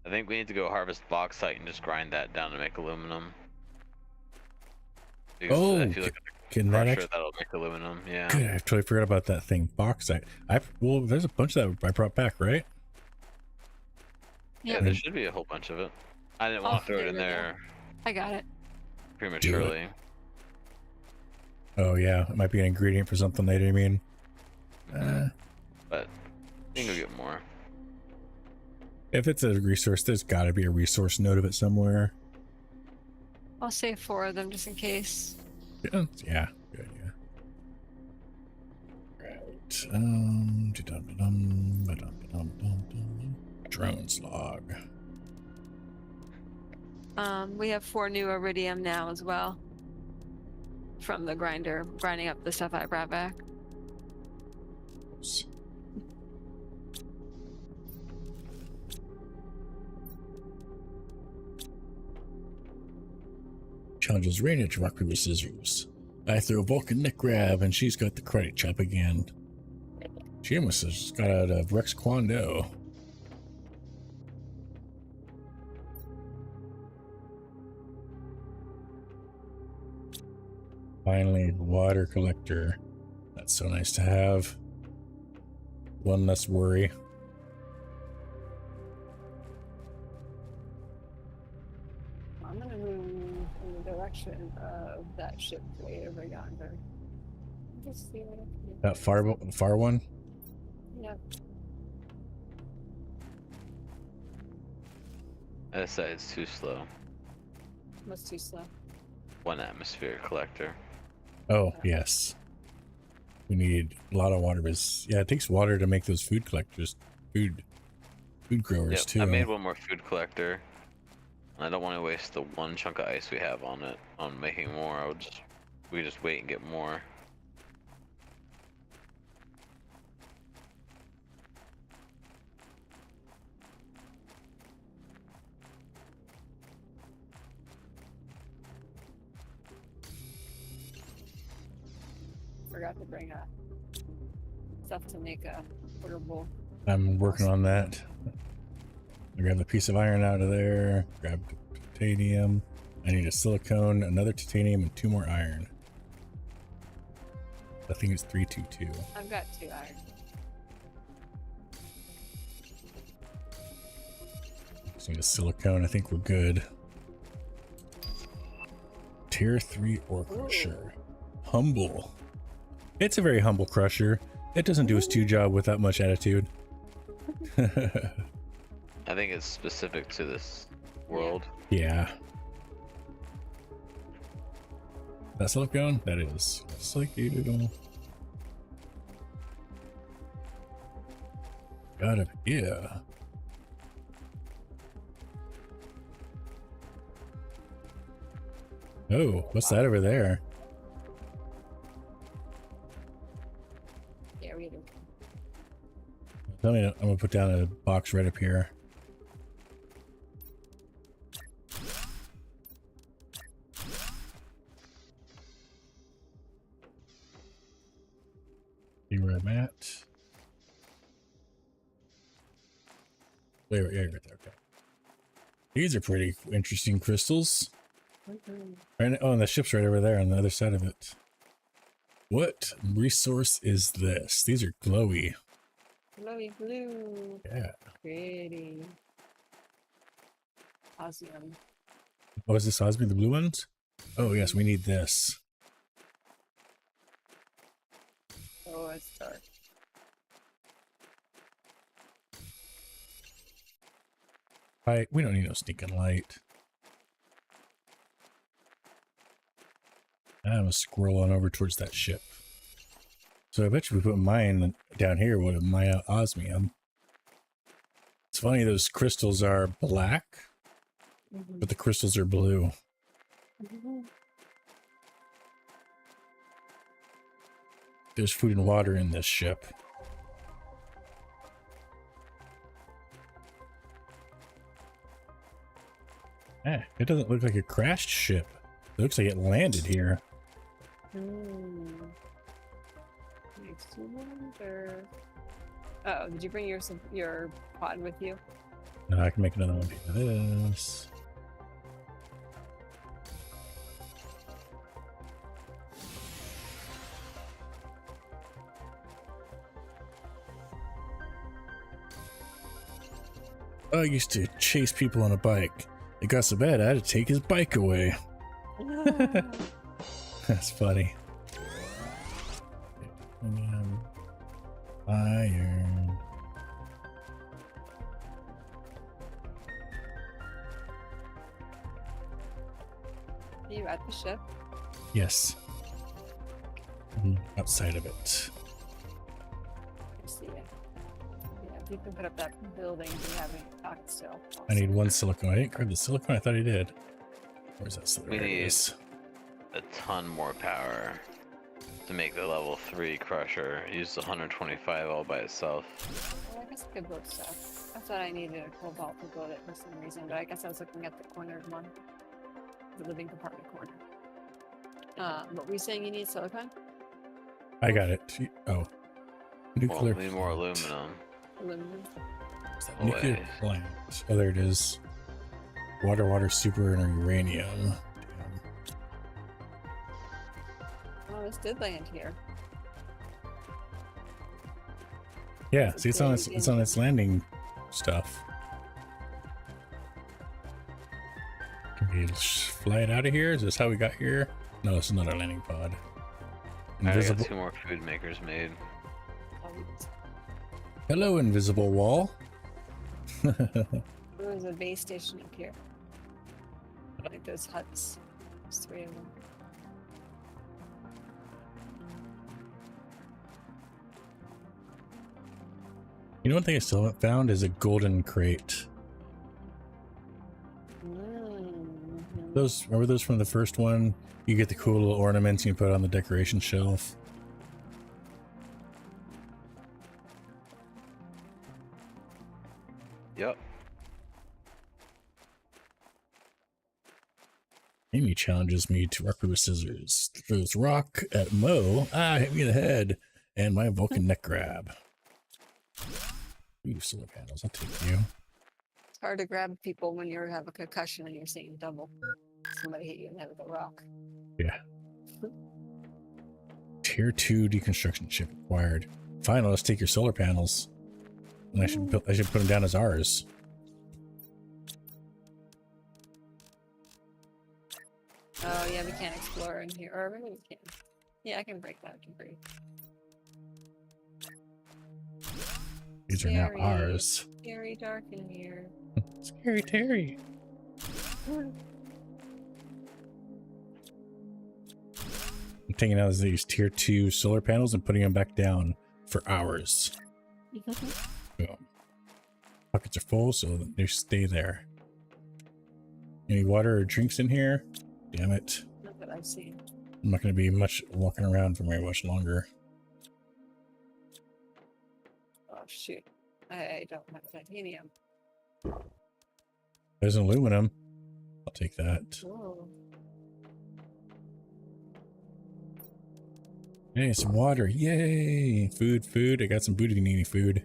I think we need to go harvest bauxite and just grind that down to make aluminum. Because Can that crusher that'll make aluminum. Yeah. Good, I totally forgot about that thing. Bauxite. Well, there's a bunch that I brought back, right? Yeah, there should be a whole bunch of it. I didn't want to throw it in there I got it. prematurely. Oh yeah, it might be an ingredient for something later. I mean, but you can go get more. if it's a resource, there's got to be a resource node of it somewhere. I'll save 4 of them just in case. Yeah, good idea. Right. Drones log. We have 4 new iridium now as well. From the grinder, grinding up the stuff I brought back. Challenges Raina to rock, paper, scissors. I throw Vulcan neck grab, and she's got the karate chop again. She almost just got out of Rex Kwon Do. Finally, water collector. That's so nice to have. One less worry. I'm gonna move in the direction of that ship way over yonder. Just see what I can do. That far one? Yep. That side's too slow. What's too slow? 1 atmosphere collector. Oh, yes. We need a lot of water. Yeah, it takes water to make those food collectors, food growers too. I made 1 more food collector. I don't want to waste the 1 chunk of ice we have on it on making more. We just wait and get more. Forgot to bring stuff to make a portable. I'm working on that. I grabbed a piece of iron out of there, grabbed titanium. I need a silicone, another titanium, and 2 more iron. I think it's 322. I've got 2 iron. Just need a silicone. I think we're good. Tier 3 ore crusher. Humble. It's a very humble crusher. It doesn't do its 2 job with that much attitude. I think it's specific to this world. Yeah. That silicone? That is. It's like you got it. Yeah. Oh, what's that over there? Yeah, we do. Tell me, I'm gonna put down a box right up here. See where I'm at. Wait, yeah, right there. Okay. These are pretty interesting crystals. Right, oh, and the ship's right over there on the other side of it. What resource is this? These are glowy. Glowy blue. Yeah. Pretty. Osmium. Oh, is this osmium, the blue ones? Oh, yes, we need this. Oh, it's dark. We don't need no sneaking light. I'm a squirrel on over towards that ship. So I bet you if we put mine down here, would have mine out osmium. It's funny, those crystals are black, but the crystals are blue. There's food and water in this ship. It doesn't look like a crashed ship. It looks like it landed here. Makes you wonder. Oh, did you bring your pod with you? No, I can make another one for this. I used to chase people on a bike. It got so bad I had to take his bike away. That's funny. Iron. Are you at the ship? Yes. Outside of it. I see it. Yeah, if you can put up that building, you have any pockets still. I need one silicone. I didn't grab the silicone. I thought I did. Where's that silicone? We There it need is. a ton more power to make the level 3 crusher. Use 125 all by itself. Well, I guess I could build stuff. I thought I needed a cobalt to build it for some reason, but I guess I was looking at the cornered one. The living compartment corner. What were you saying you need silicone? I got it. Oh. Well, Nuclear we need more plant. aluminum. Aluminum. Is that Away. nuclear plant? Oh, there it is. Water, super, and uranium. Damn. Oh, this did land here. Yeah, It's see, it's on its big it's on its landing stuff. Can we fly it out of here? Is this how we got here? No, this is not our landing pod. I got Invisible. 2 more food makers made. Hello, invisible wall. There's a base station up here. Like those huts. There's 3 of them. You know, one thing I still haven't found is a golden crate. Those, remember those from the first one? You get the cool little ornaments you put on the decoration shelf. Yep. Amy challenges me to rock, paper, scissors. Throws rock at Mo. Hit me in the head. And my Vulcan neck grab. Ooh, solar panels. I'll take you. It's hard to grab people when you have a concussion and you're seeing double. Somebody hit you in the head with a rock. Yeah. Tier 2 deconstruction chip acquired. Fine, let's take your solar panels. And I should put them down as ours. Oh yeah, we can't explore in here. Or maybe we can. Yeah, I can break that. I can break. These are now Scary. ours. Very dark in here. Scary Terry. I'm taking out these tier 2 solar panels and putting them back down for ours. Boom. Pockets are full, so they stay there. Any water or drinks in here? Damn it. Not that I've seen. I'm not going to be much walking around for very much longer. Oh shoot. I don't have titanium. There's an aluminum. I'll take that. Whoa. Hey, some water. Yay! Food. I got some booty needy food.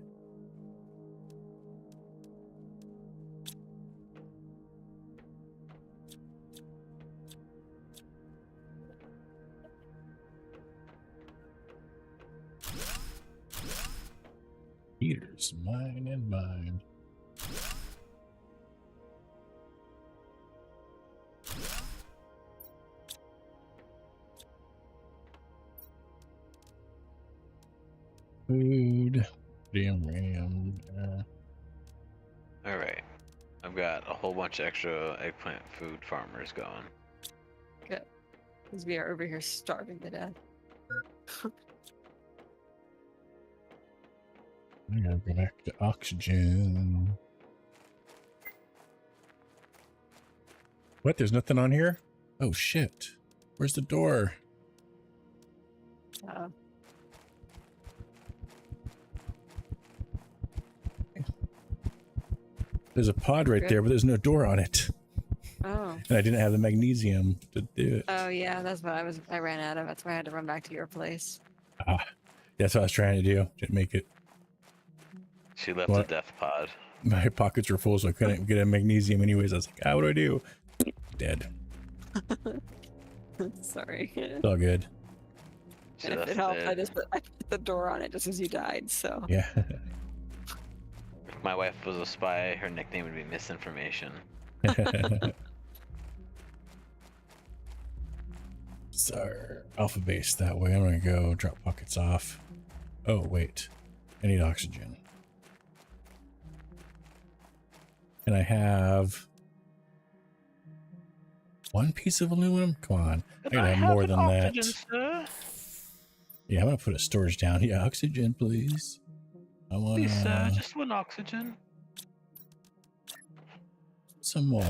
Heaters, mine and mine. Food. Damn ram. Alright. I've got a whole bunch of extra eggplant food farmers going. Good. Because we are over here starving to death. I gotta go back to oxygen. What? There's nothing on here? Oh shit. Where's the door? There's a pod right there, but there's no door on it. Oh. And I didn't have the magnesium to do it. Oh yeah, that's what I ran out of. That's why I had to run back to your place. That's what I was trying to do. Didn't make it. She left What? a death pod. My pockets were full, so I couldn't get a magnesium anyways. I was like, what do I do? Dead. Sorry. It's all good. She And if left it helped, it. I put the door on it just as you died, so. Yeah. my wife was a spy, her nickname would be Misinformation. It's our alpha base that way. I'm gonna go drop pockets off. Oh wait, I need oxygen. And I have one piece of aluminum. Come on, I gotta have more than that. Sir? Yeah, I'm gonna put a storage down. Yeah, oxygen, please. I want Please, sir, just one oxygen. some more.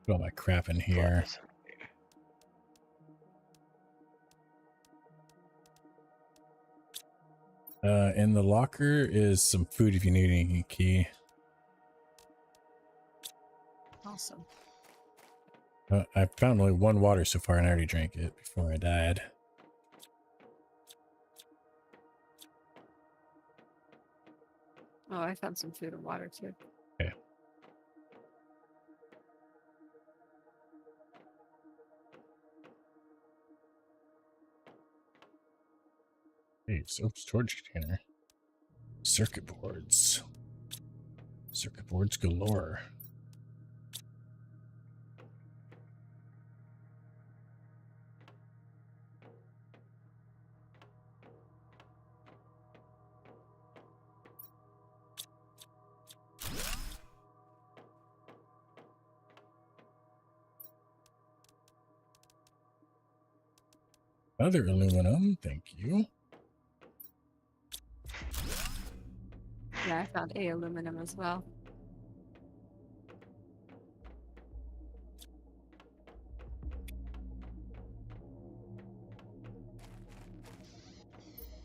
Put all my crap in here. In the locker is some food if you need any key. Awesome. I found only one water so far and I already drank it before I died. Oh, I found some food and water too. Okay. Hey, soap storage container. Circuit boards. Circuit boards galore. Other aluminum, thank you. Yeah, I found a aluminum as well.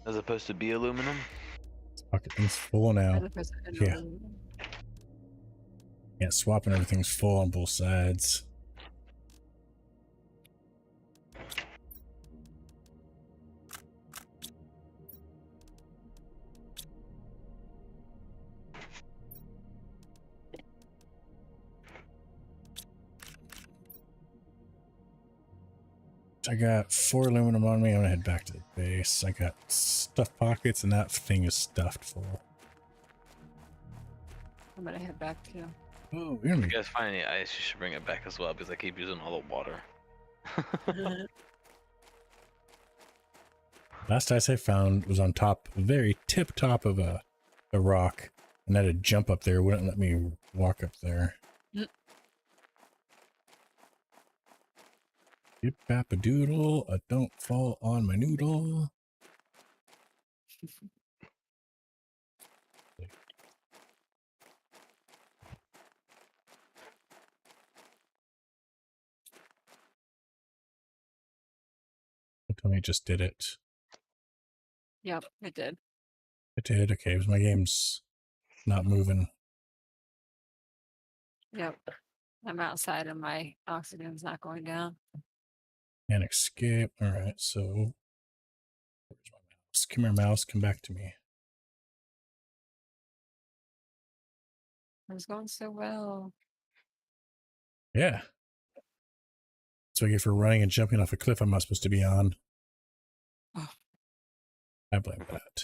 As opposed to be aluminum? Pocket thing's full now. As opposed to an Yeah. aluminum. Yeah, swapping everything's full on both sides. I got 4 aluminum on me. I'm gonna head back to the base. I got stuff pockets and that thing is stuffed full. I'm gonna head back too. Oh, If you guys find any ice, you should bring it back as well because I keep using all the water. Last ice I found was on top, very tip top of a rock, and I had to jump up there. It wouldn't let me walk up there. Yip bap a doodle, don't fall on my noodle. Tell me it just did it. Yep, it did. It did. Okay, my game's not moving. Yep. I'm outside and my oxygen's not going down. And escape. All right, so where's my mouse? Come here, mouse. Come back to me. It was going so well. Yeah. So I get for running and jumping off a cliff I'm not supposed to be on. Oh. I blame that.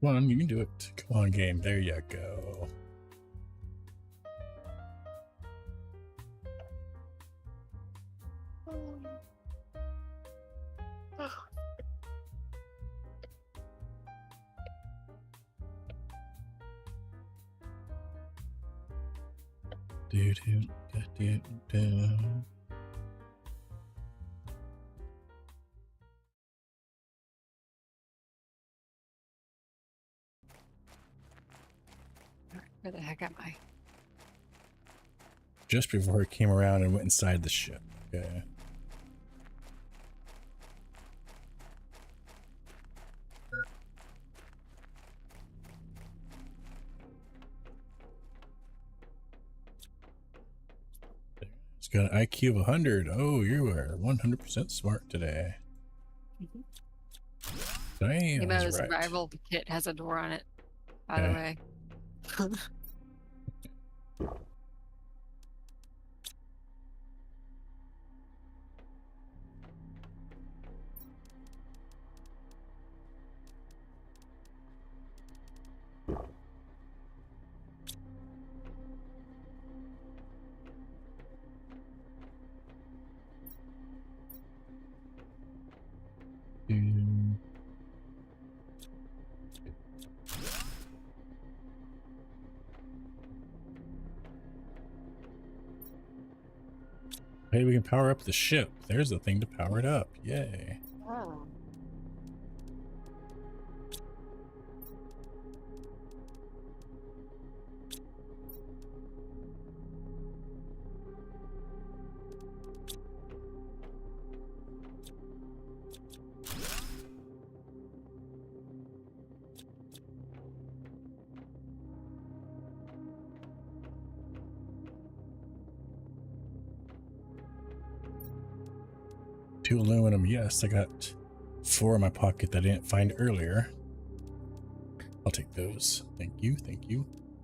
Come on, you can do it. Come on, game. There you go. Where the heck am I? Just before it came around and went inside the ship. Okay. It's got an IQ of 100. Oh, you are 100% smart today. Damn, My right. survival kit has a door on it, by the way. Hey, we can power up the ship. There's the thing to power it up. Yay. Oh. Two aluminum. Yes, I got 4 in my pocket that I didn't find earlier. I'll take those. Thank you,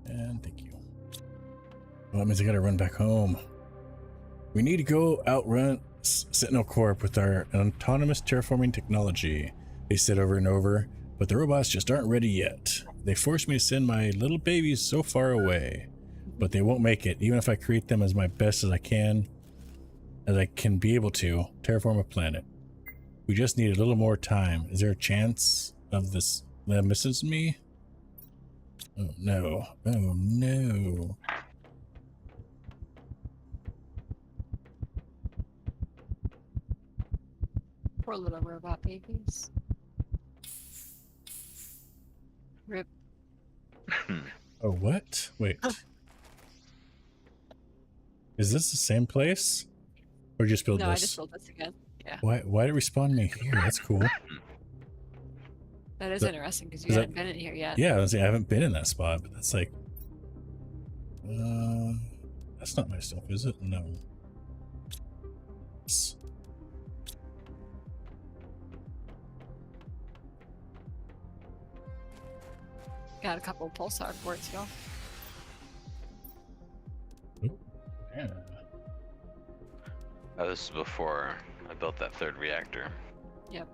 and thank you. Well, that means I gotta run back home. We need to go outrun Sentinel Corp with our autonomous terraforming technology, they said over and over, but the robots just aren't ready yet. They forced me to send my little babies so far away, but they won't make it, even if I create them as my best as I can be able to terraform a planet. We just need a little more time. Is there a chance of this that misses me? Oh no. Oh no. Poor little robot babies. Rip. Oh, what? Wait. Is this the same place? Or just build No, this? I just built this again. Yeah. Why did it respawn me here? That's cool. That is interesting because you is haven't been in here yet. Yeah, I haven't been in that spot, but that's like... that's not my stuff, is it? No. Got a couple pulsar ports, y'all. Yeah. Oh, this is before I built that 3rd reactor. Yep.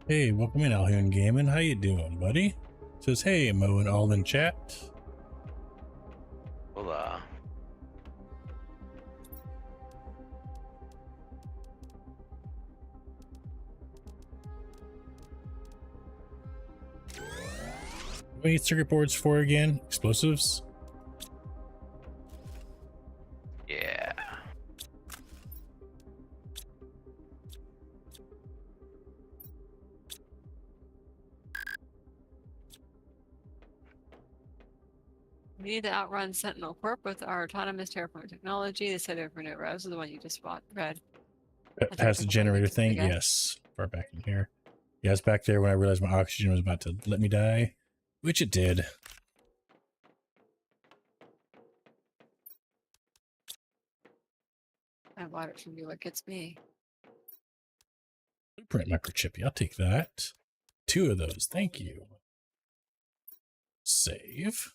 Hey, welcome in, Alhoon Gaming. How you doing, buddy? Says, hey, Mo and all in chat. Hola. What do we need circuit boards for again? Explosives? Yeah. We need to outrun Sentinel Corp with our autonomous terraforming technology. They said over no rows is the one you just read. Has the generator thing? Yes. Far back in here. Yeah, it's back there when I realized my oxygen was about to let me die, which it did. I bought it from you. What gets me? Blueprint microchip. I'll take that. 2 of those. Thank you. Save.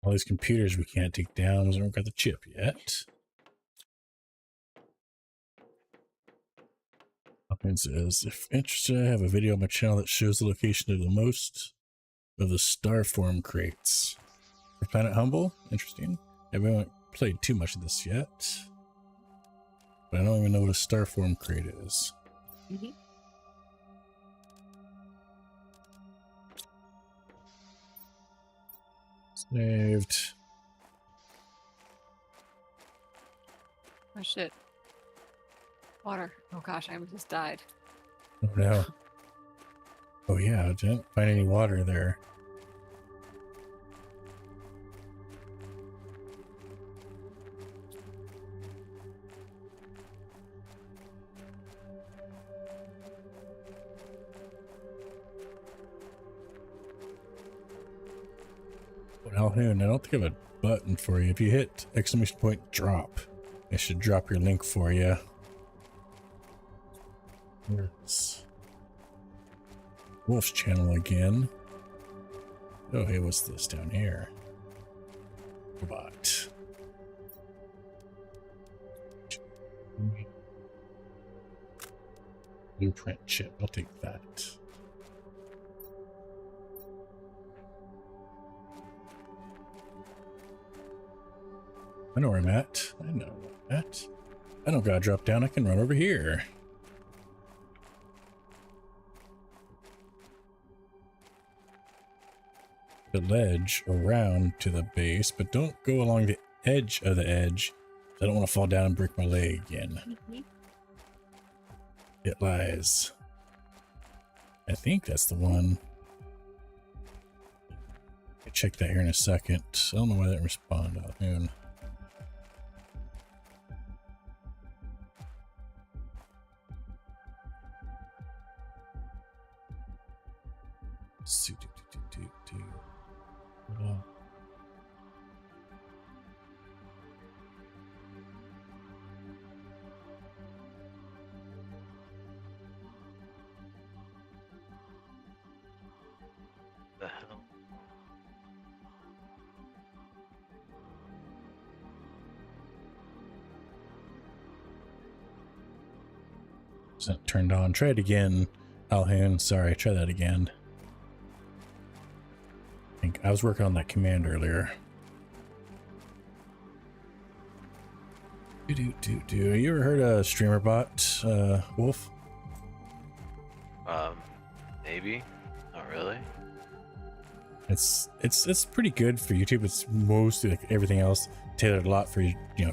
All these computers we can't take down because we haven't got the chip yet. Hopkins says, if interested, I have a video on my channel that shows the location of the most of the starform crates. For Planet Humble? Interesting. Yeah, we haven't played too much of this yet. But I don't even know what a starform crate is. Saved. Oh shit. Water. Oh gosh, I almost died. Oh no. Oh yeah, I didn't find any water there. Alhoon, I don't think I have a button for you. If you hit exclamation point drop, it should drop your link for you. There's Wolf's channel again. Oh, hey, what's this down here? Robot. Blueprint chip. I'll take that. I know where I'm at. I know where I'm at. I don't gotta drop down. I can run over here. The ledge around to the base, but don't go along the edge of the edge. I don't want to fall down and break my leg again. It lies. I think that's the one. I'll check that here in a second. I don't know why that didn't respond out noon. The hell? Isn't turned on. Try it again, Alhan. Sorry, try that again. I think I was working on that command earlier. You ever heard of streamer bot, Wolf? Maybe. Not really. It's pretty good for YouTube. It's mostly like everything else tailored a lot for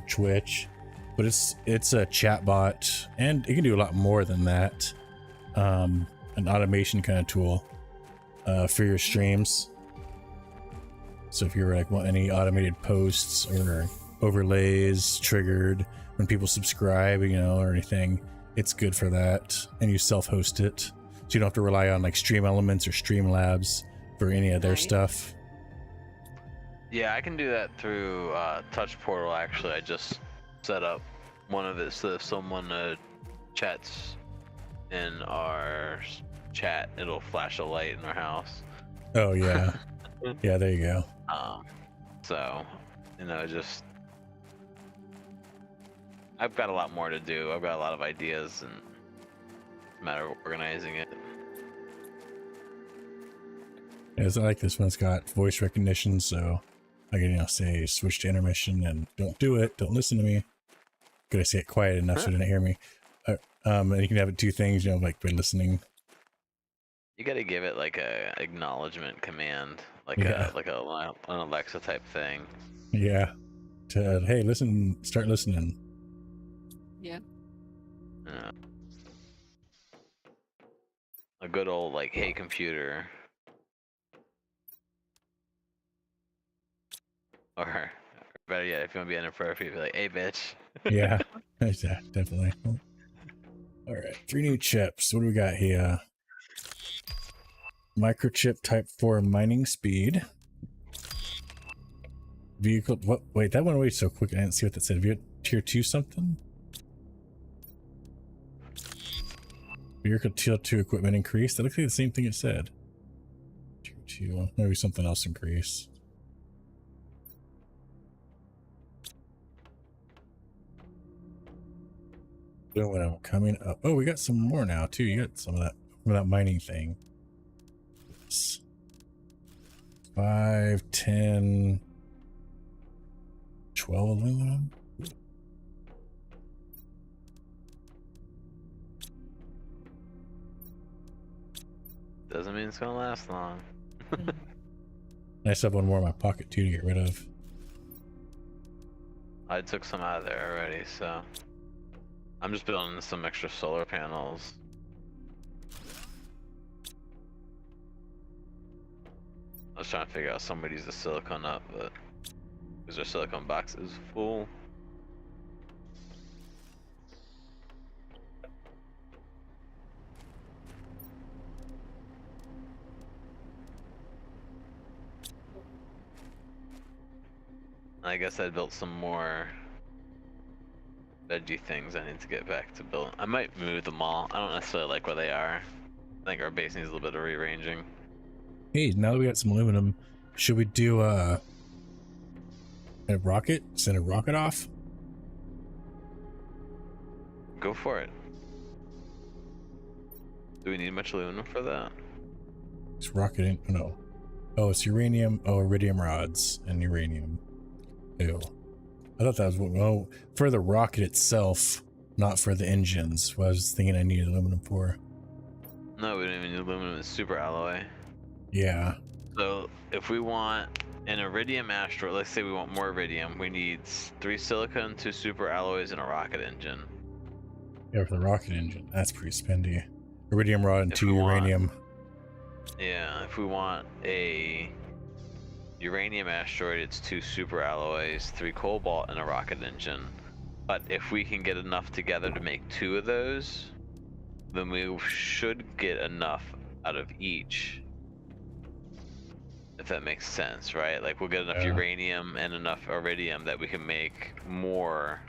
Twitch, but it's a chat bot and it can do a lot more than that. An automation kind of tool for your streams. So if you're like want any automated posts or overlays triggered when people subscribe, or anything, it's good for that. And you self-host it, so you don't have to rely on like Stream Elements or Streamlabs for any of their stuff. Yeah, I can do that through Touch Portal. Actually, I just set up one of it so if someone chats in our chat, it'll flash a light in our house. Oh yeah. Yeah, there you go. So just I've got a lot more to do. I've got a lot of ideas, and it's a matter of organizing it. Yeah, I like this one's got voice recognition, so I can say switch to intermission and don't do it, don't listen to me. Could I say it quiet enough so you didn't hear me? And you can have it do things, like by listening. You got to give it like a acknowledgement command, like Yeah. an Alexa type thing. Yeah. Hey, listen, start listening. Yeah. A good old hey computer. Or better yet, if you want to be inappropriate, be like, hey bitch. Yeah. Yeah, definitely. All right, 3 new chips. What do we got here? Microchip Type 4 mining speed. Vehicle. What? Wait, that went away so quick. I didn't see what that said. Tier 2 something. Vehicle Tier 2 equipment increase. That looks like the same thing it said. Tier 2. Maybe something else increase. When I'm coming up. Oh, we got some more now too. You got some of that mining thing. 5, 10, 12 aluminum. Doesn't mean it's gonna last long. I still have one more in my pocket too to get rid of. I took some out of there already, so I'm just building some extra solar panels. I was trying to figure out somebody used the silicone up, but because their silicone box is full. I guess I built some more veggie things I need to get back to build. I might move them all. I don't necessarily like where they are. I think our base needs a little bit of rearranging. Hey, now that we got some aluminum, should we do a rocket? Send a rocket off? Go for it. Do we need much aluminum for that? It's rocket in, no. Oh, it's uranium. Oh, iridium rods and uranium. Ew. I thought that was what, oh, for the rocket itself, not for the engines. What I was thinking I needed aluminum for. No, we don't even need aluminum. It's super alloy. Yeah. So if we want an iridium asteroid, let's say we want more iridium, we need 3 silicon, 2 super alloys, and a rocket engine. Yeah, for the rocket engine. That's pretty spendy. Iridium rod and If 2 we want- uranium. Yeah, if we want a uranium asteroid, it's 2 super alloys, 3 cobalt, and a rocket engine. But if we can get enough together to make 2 of those, then we should get enough out of each. If that makes sense, right? Like we'll get enough uranium and enough iridium that we can make more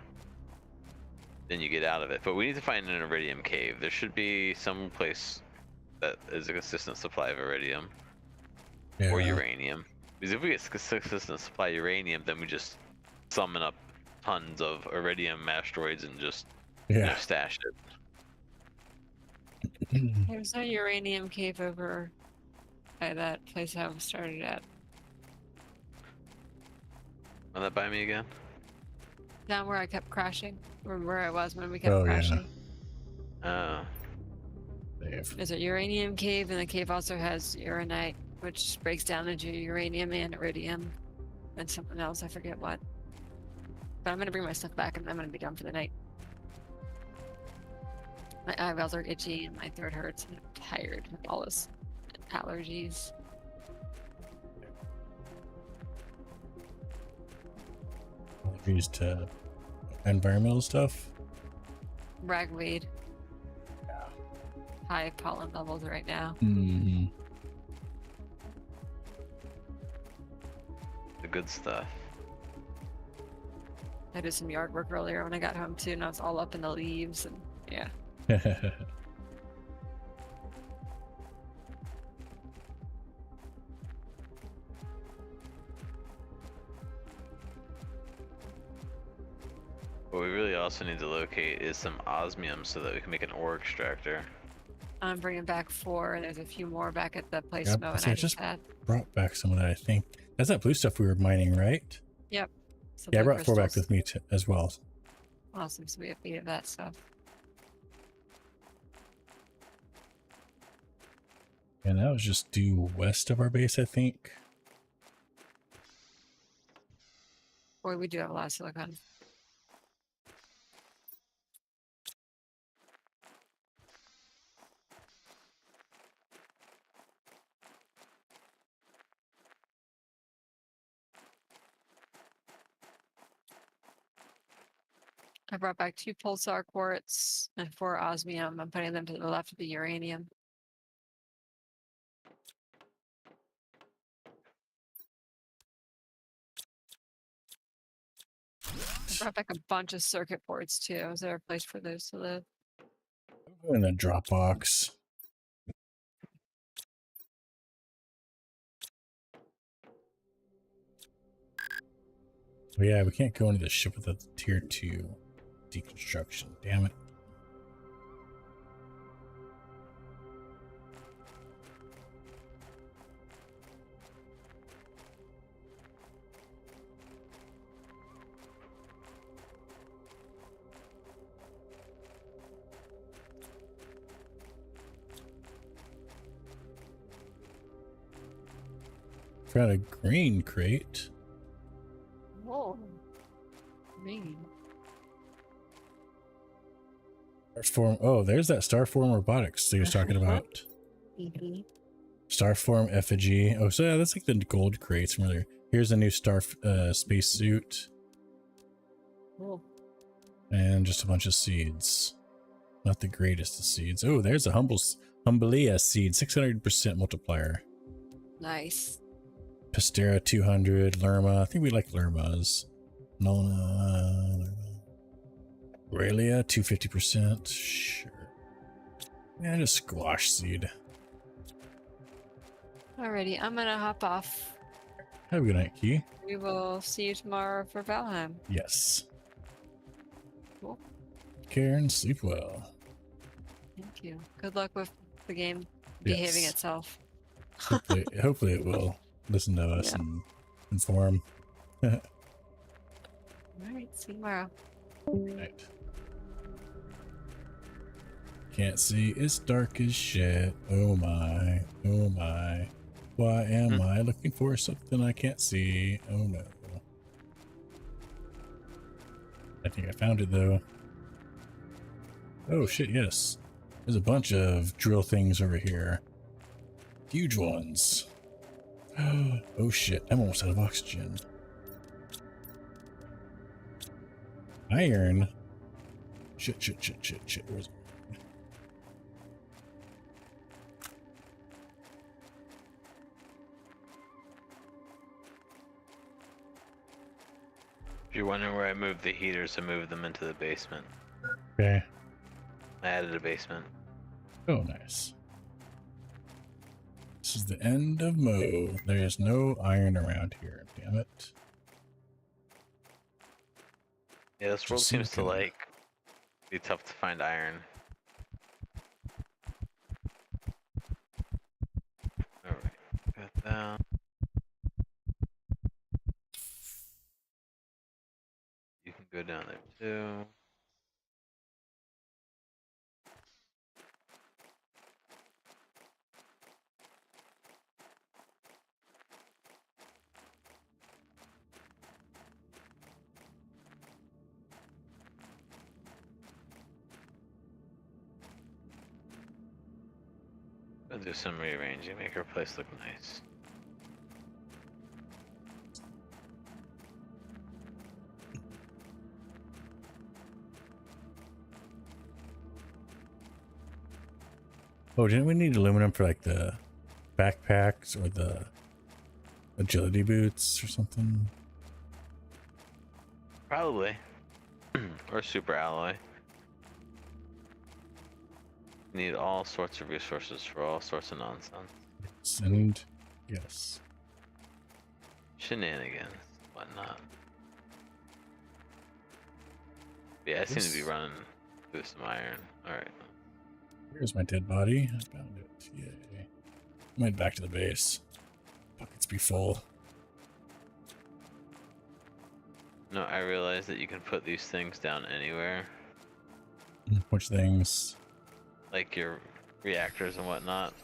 than you get out of it. But we need to find an iridium cave. There should be some place that is a consistent supply of iridium or uranium. Because if we get consistent supply of uranium, then we just summon up tons of iridium asteroids and just stash it. There's a uranium cave over at that place I started at. Run that by me again? Down where I kept crashing. Or where I was when we kept crashing. Oh. There's a uranium cave, and the cave also has uranite, which breaks down into uranium and iridium. And something else, I forget what. But I'm gonna bring my stuff back and I'm gonna be done for the night. My eyeballs are itchy and my throat hurts and I'm tired with all this allergies. Allergies to environmental stuff? Ragweed. High pollen levels right now. Mm-hmm. The good stuff. I did some yard work earlier when I got home too, and I was all up in the leaves and yeah. What we really also need to locate is some osmium so that we can make an ore extractor. I'm bringing back 4, and there's a few more back at the place Yep, Mo I and see, I I just just had. brought back some of that, I think. That's that blue stuff we were mining, right? Yep. Yeah, I brought 4 back with me as well. Awesome, so we have 8 of that stuff. And that was just due west of our base, I think. Boy, we do have a lot of silicon. I brought back 2 pulsar quartz and 4 osmium. I'm putting them to the left of the uranium. I brought back a bunch of circuit boards too. Is there a place for those to live? In the Dropbox. Oh yeah, we can't go into the ship without the tier 2 deconstruction. Damn it. Got a green crate. Whoa. Green. Starform. Oh, there's that Starform robotics they was talking about. Mm-hmm. Starform effigy. Oh, so yeah, that's like the gold crates from earlier. Here's a new space suit. Cool. And just a bunch of seeds. Not the greatest of seeds. Oh, there's a Humblia seed, 600% multiplier. Nice. Pastera 200, Lerma. I think we like Lermas. Nona. Aurelia 250%. Sure. Yeah, just squash seed. Alrighty, I'm gonna hop off. Have a good night, Key. We will see you tomorrow for Valheim. Yes. Cool. Take care and sleep well. Thank you. Good luck with the game behaving Yes. itself. Hopefully it will listen to us and inform. All right, see you tomorrow. Right. Can't see. It's dark as shit. Oh my. Oh my. Why am I looking for something I can't see? Oh no. I think I found it though. Oh shit, yes. There's a bunch of drill things over here. Huge ones. Oh shit, I'm almost out of oxygen. Iron. Shit. Where's it? If you're wondering where I moved the heaters, I moved them into the basement. Okay. I added a basement. Oh, nice. This is the end of mode. There is no iron around here. Damn it. Yeah, this world seems to like be tough to find iron. Alright, got that. You can go down there too. I'll do some rearranging, make our place look nice. Oh, didn't we need aluminum for like the backpacks or the agility boots or something? Probably. Or super alloy. Need all sorts of resources for all sorts of nonsense. And yes. Shenanigans, whatnot. Yeah, I seem to be running through some iron. Alright. Here's my dead body. I found it. Yay. I'm head back to the base. Buckets be full. No, I realize that you can put these things down anywhere. Which things? Like your reactors and whatnot.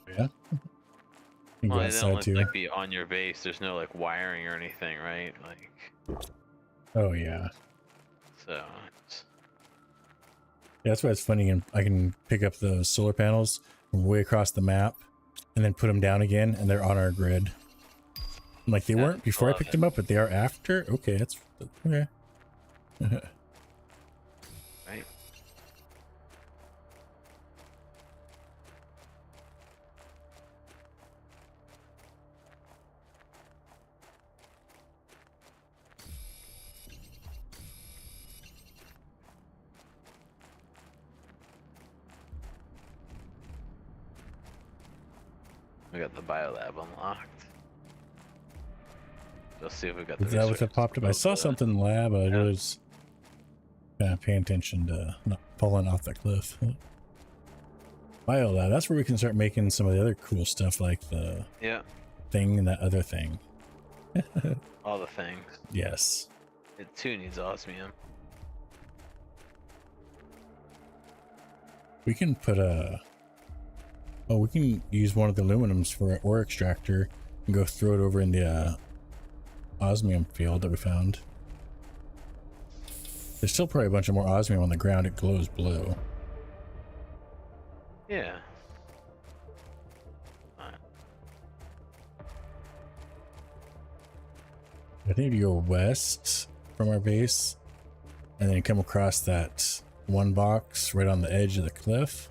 Yeah. You can go Well, they outside don't too. like be on your base. There's no like wiring or anything, right? Like. Oh yeah. So. Yeah, that's why it's funny. And I can pick up the solar panels from way across the map, and then put them down again, and they're on our grid. I'm like, they weren't before I picked them up, but they are after. Okay, that's okay. Right. We got the biolab unlocked. Let's see if we got the. Is that what that popped up? I saw something in the lab. I was paying attention to not falling off that cliff. Biolab. That's where we can start making some of the other cool stuff, like the thing and that other thing. All the things. Yes. It too needs osmium. We can put a. Oh, we can use one of the aluminums for an ore extractor and go throw it over in the osmium field that we found. There's still probably a bunch of more osmium on the ground. It glows blue. Yeah. I think if you go west from our base and then you come across that one box right on the edge of the cliff,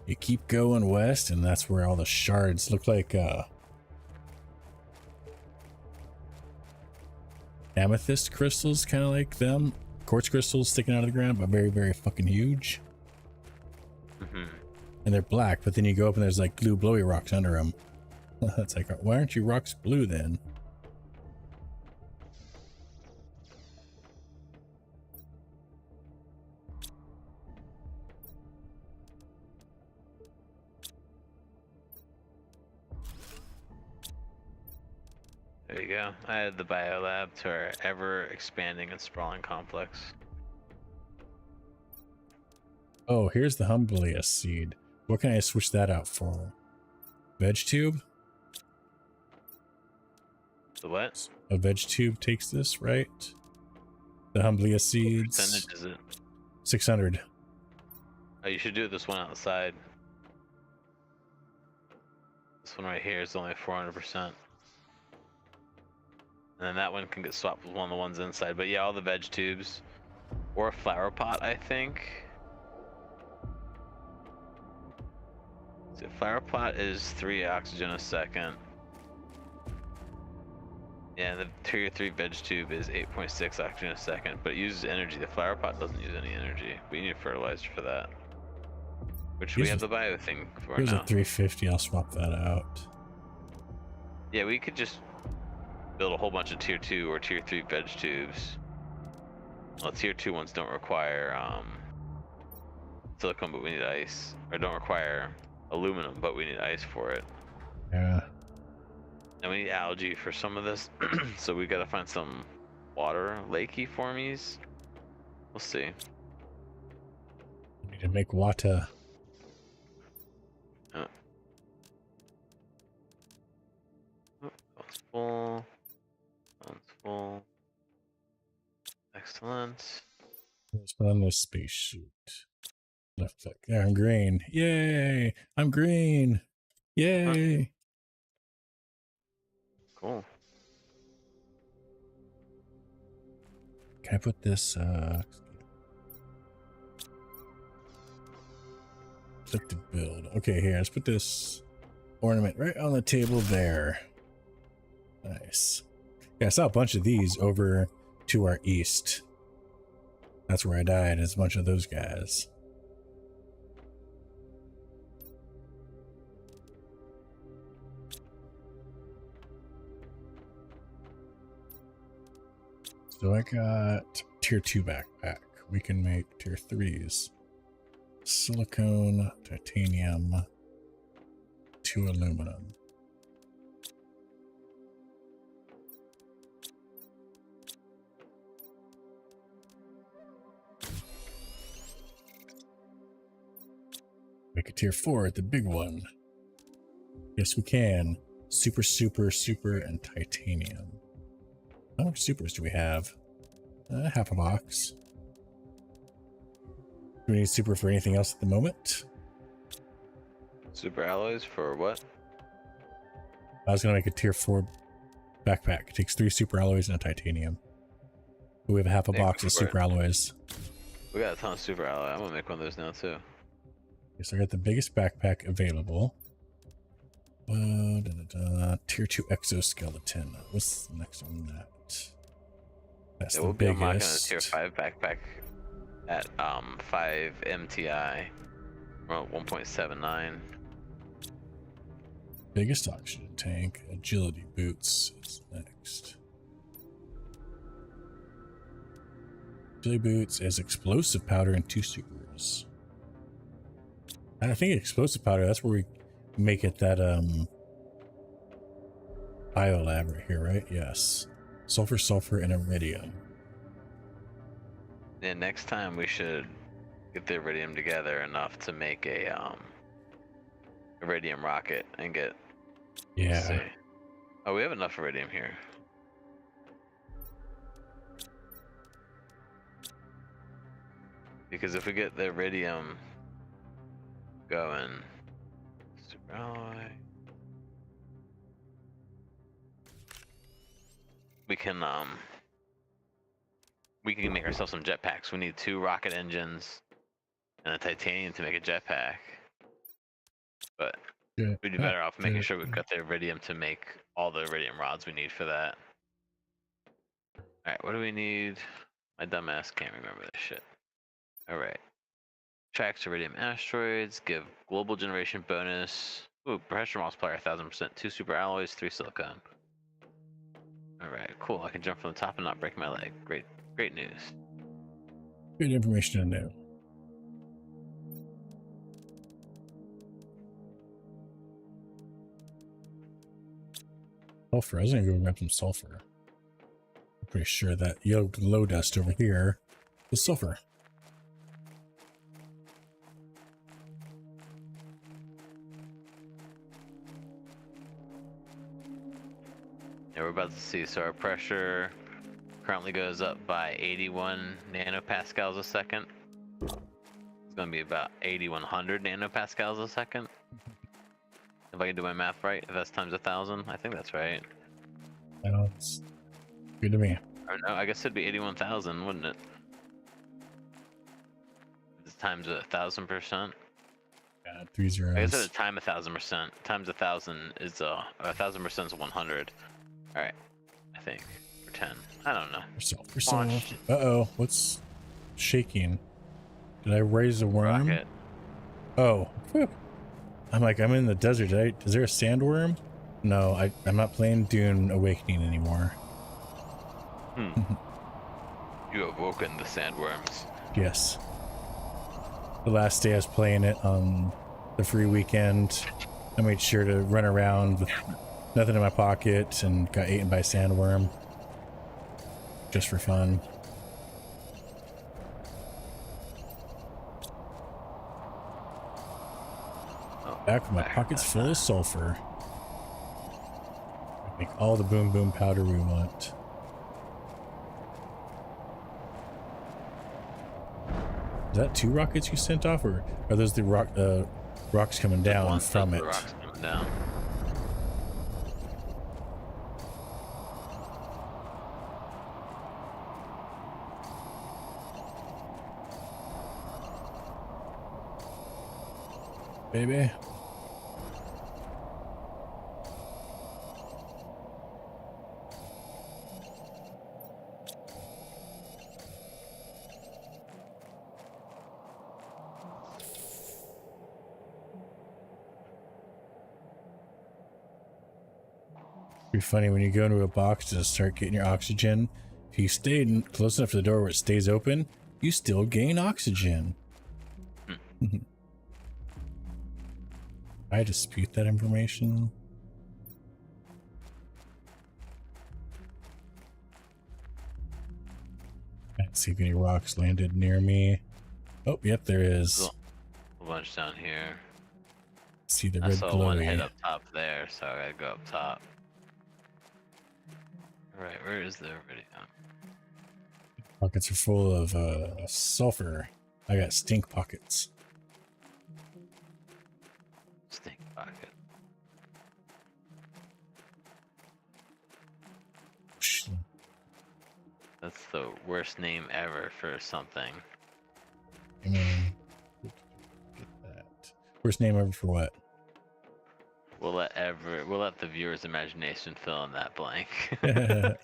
you keep going west and that's where all the shards look like amethyst crystals, kind of like them. Quartz crystals sticking out of the ground, but very, very fucking huge. And they're black, but then you go up and there's like blue blowy rocks under them. That's like, why aren't you rocks blue then? There you go. I added the biolab to our ever expanding and sprawling complex. Oh, here's the Humblia seed. What can I switch that out for? Veg tube? The what? A veg tube takes this, right? The Humblia seeds. What percentage is it? 600. Oh, you should do this one outside. This one right here is only 400%. And then that one can get swapped with one of the ones inside. But yeah, all the veg tubes. Or a flower pot, I think. So flower pot is 3 oxygen a second. Yeah, the tier 3 veg tube is 8.6 oxygen a second, but it uses energy. The flower pot doesn't use any energy. We need fertilizer for that. Which we have the bio thing for Here's now. a 350, I'll swap that out. Yeah, we could just build a whole bunch of tier 2 or tier 3 veg tubes. Well, tier 2 ones don't require silicone, but we need ice. Or don't require aluminum, but we need ice for it. Yeah. And we need algae for some of this, so we gotta find some water lakey formies. We'll see. Need to make water. Oh, one's full. One's full. Excellent. Let's put on this spacesuit. Left click. There, I'm green. Yay! I'm green. Yay! Cool. Can I put this click to build. Okay, here, let's put this ornament right on the table there. Nice. Yeah, I saw a bunch of these over to our east. That's where I died, is a bunch of those guys. So I got tier 2 backpack. We can make tier 3s. Silicone, titanium, 2 aluminum. Make a tier 4 at the big one. Yes, we can. Super, super, super, and titanium. How much supers do we have? Half a box. Do we need super for anything else at the moment? Super alloys for what? I was going to make a tier 4 backpack. It takes 3 super alloys and a titanium. We have half a box of super alloys. We got a ton of super alloy. I'm gonna make one of those now too. Okay, so I got the biggest backpack available. Tier 2 exoskeleton. What's the next on that? That's the We'll be unlocking a biggest. tier 5 backpack at 5 MTI. We're at 1.79. Biggest oxygen tank. Agility boots is next. Agility boots is explosive powder and 2 supers. And I think explosive powder, that's where we make it that biolab right here, right? Yes. Sulfur, sulfur, and iridium. Yeah, next time we should get the iridium together enough to make a iridium rocket and get. Yeah. See. Oh, we have enough iridium here. Because if we get the iridium going, super alloy, we can make ourselves some jetpacks. We need 2 rocket engines and a titanium to make a jetpack. But we'd be better off making sure we've got the iridium to make all the iridium rods we need for that. Alright, what do we need? My dumb ass can't remember this shit. Alright. Tracks iridium asteroids, give global generation bonus. Ooh, pressure multiplier 1000%, 2 super alloys, 3 silicone. Alright, cool. I can jump from the top and not break my leg. Great news. Good information to know. Sulfur. I was gonna go grab some sulfur. I'm pretty sure that yellow glow dust over here is sulfur. Yeah, we're about to see. So our pressure currently goes up by 81 nanopascals a second. It's going to be about 8100 nanopascals a second. If I can do my math right, if that's times 1,000, I think that's right. It's good to me. Or no, I guess it'd be 81,000, wouldn't it? It's times 1,000%. Yeah, 3 zeros. I guess at a time 1,000%. Times 1,000 is 1,000% is 100. All right, I think for 10. I don't know. Launch. Uh-oh, what's shaking? Did I raise a worm? Rocket. Oh, whew. I'm like, I'm in the desert. Is there a sandworm? No, I'm not playing Dune Awakening anymore. You awoken the sandworms. Yes. The last day I was playing it on the free weekend, I made sure to run around with nothing in my pocket and got eaten by a sandworm. Just for fun. Back with my pockets full of sulfur. Make all the boom boom powder we want. Is that 2 rockets you sent off, or are those the rocks coming down from it? Rocks coming down. Baby. Be funny when you go into a box to start getting your oxygen. If you stay close enough to the door where it stays open, you still gain oxygen. I dispute that information. Can't see if any rocks landed near me. Oh, yep, there is. A bunch down here. See the I red saw one head glowy. up top there, so I gotta go up top. Alright, where is the iridium? Pockets are full of sulfur. I got stink pockets. Stink pocket. That's the worst name ever for something. Get that. Worst name ever for what? We'll let the viewer's imagination fill in that blank. I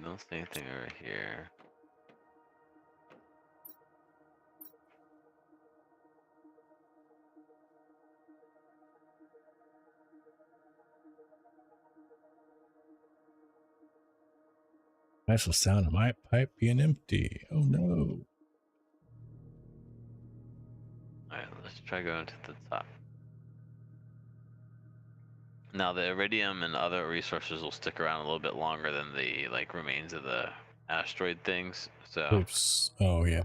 don't see anything over here. Nice little sound of my pipe being empty. Oh no. Alright, let's try going to the top. Now the iridium and other resources will stick around a little bit longer than the remains of the asteroid things. So Oops. Oh yeah.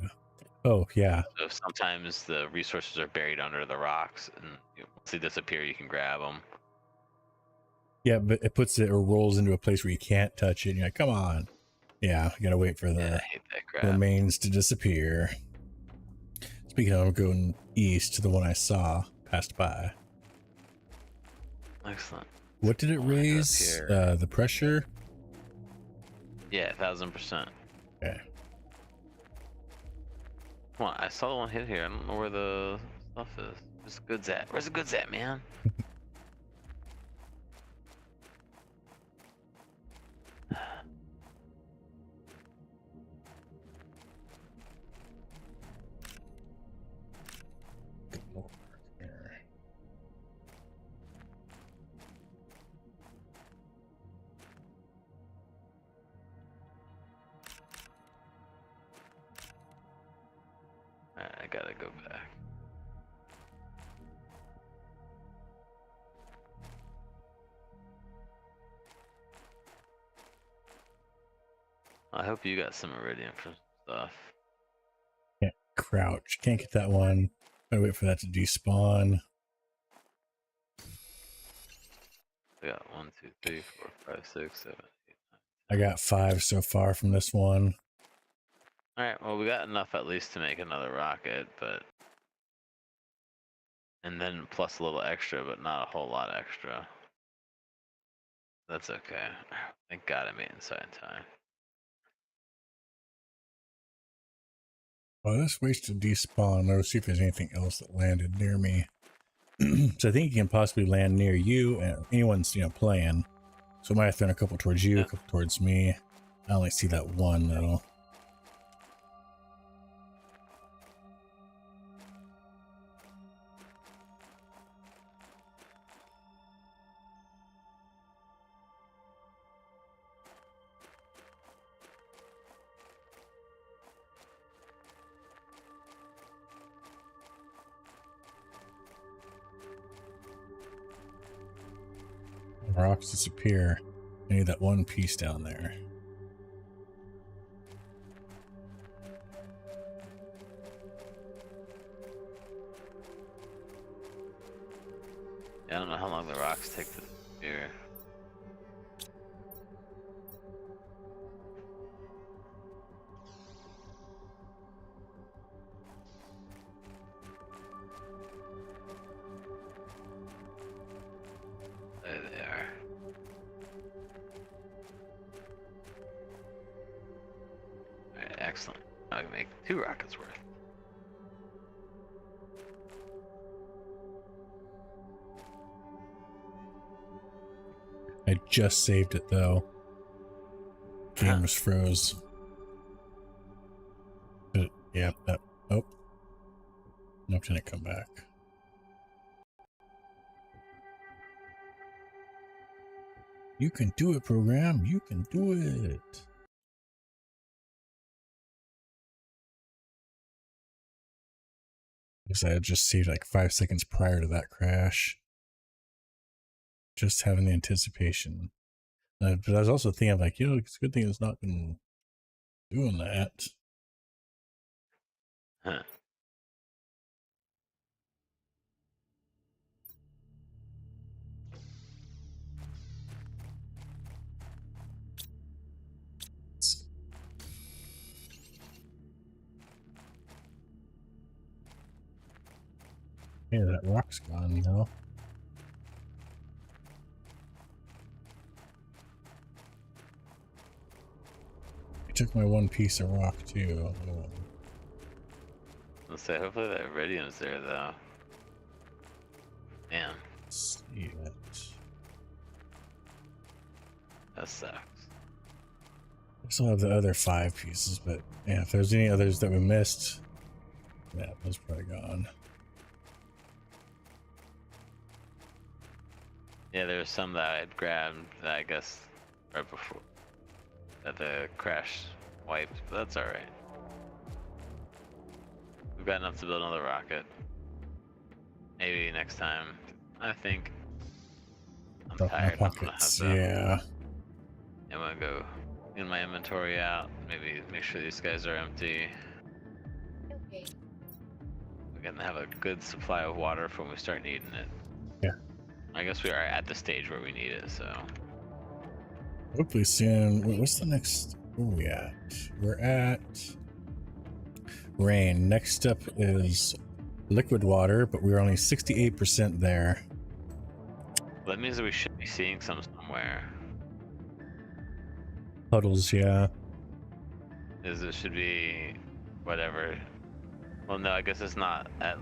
Oh yeah. So sometimes the resources are buried under the rocks, and once they disappear, you can grab them. Yeah, but it puts it or rolls into a place where you can't touch it. And you're like, come on. Yeah, you gotta wait for the I hate that crap. remains to disappear. Speaking of, I'm going east to the one I saw passed by. Excellent. What did it raise? The pressure? Yeah, 1,000%. Okay. Come on, I saw the one hit here. I don't know where the stuff is. Where's the goods at? Where's the goods at, man? I gotta go back. I hope you got some iridium for stuff. Can't crouch. Can't get that one. I wait for that to despawn. We got 1, 2, 3, 4, 5, 6, 7, 8, 9. I got 5 so far from this one. All right. Well, we got enough at least to make another rocket, but and then plus a little extra, but not a whole lot extra. That's okay. Thank God I made it inside in time. Well, this waits to despawn. Let's see if there's anything else that landed near me. So I think you can possibly land near you and anyone's, playing. So I might have thrown a couple towards you, a couple towards me. I only see that one though. Rocks disappear. I need that one piece down there. Yeah, I don't know how long the rocks take to disappear. There they are. Alright, excellent. I can make 2 rockets worth. I just saved it though. Game was froze. But yeah, that. Oh. Nope, didn't come back. You can do it, program. You can do it. Because I had just saved like 5 seconds prior to that crash. Just having the anticipation. But I was also thinking, like, it's a good thing it's not been doing that. Huh. Yeah, that rock's gone now. I took my one piece of rock too. Let's say, hopefully that iridium's there though. Damn. Let's see it. That sucks. I still have the other 5 pieces, but yeah, if there's any others that we missed, yeah, those probably gone. Yeah, there was some that I'd grabbed that I guess right before that the crash wiped, but that's alright. We've got enough to build another rocket. Maybe next time. I think I'm Drop tired. my I'm gonna have pockets, to, yeah. I'm gonna go clean my inventory out. Maybe make sure these guys are empty. Okay. We're gonna have a good supply of water for when we start needing it. Yeah. I guess we are at the stage where we need it, so. Hopefully soon. Wait, what's the next? Where are we at? We're at rain. Next up is liquid water, but we're only 68% there. That means that we should be seeing some somewhere. Puddles, yeah. Is it should be whatever. Well, no, I guess it's not at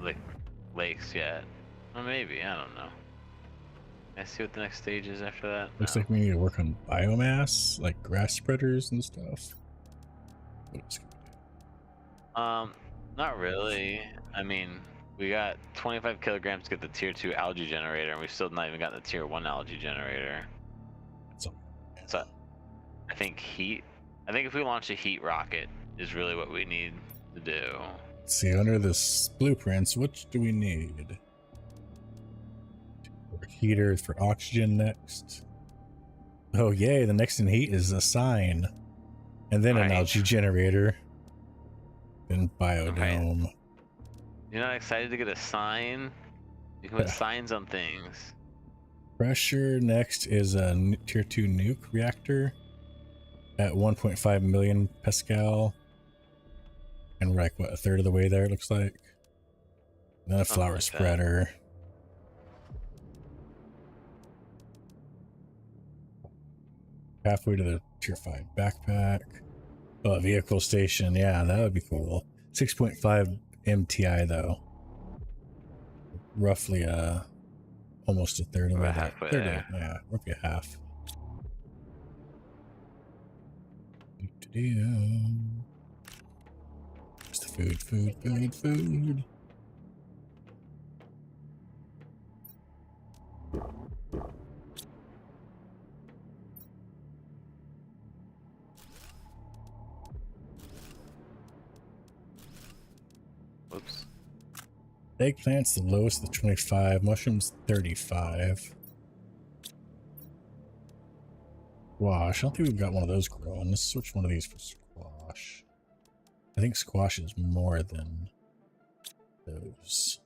lakes yet. Or maybe, I don't know. Can I see what the next stage is after that? Looks No. like we need to work on biomass, like grass spreaders and stuff. Not really. I mean, we got 25 kilograms to get the tier 2 algae generator, and we've still not even got the tier 1 algae generator. So I think if we launch a heat rocket is really what we need to do. Let's see, under this blueprints, which do we need? Heaters for oxygen next. Oh yay, the next in heat is a sign. And then an Right. algae generator. Then biodome. You're not excited to get a sign? You can put signs on things. Pressure next is a tier 2 nuke reactor at 1.5 million Pascal. And we're like, what, a third of the way there, it looks like. And then a Something flower like that. spreader. Halfway to the tier 5 backpack. Oh, a vehicle station. Yeah, that would be cool. 6.5 MTI though. Roughly almost a third of the way About there. halfway Third there. yeah, roughly a half. It's the food. Whoops. Eggplant's the lowest of the 25. Mushrooms 35. Squash. I don't think we've got one of those growing. Let's switch one of these for squash. I think squash is more than those.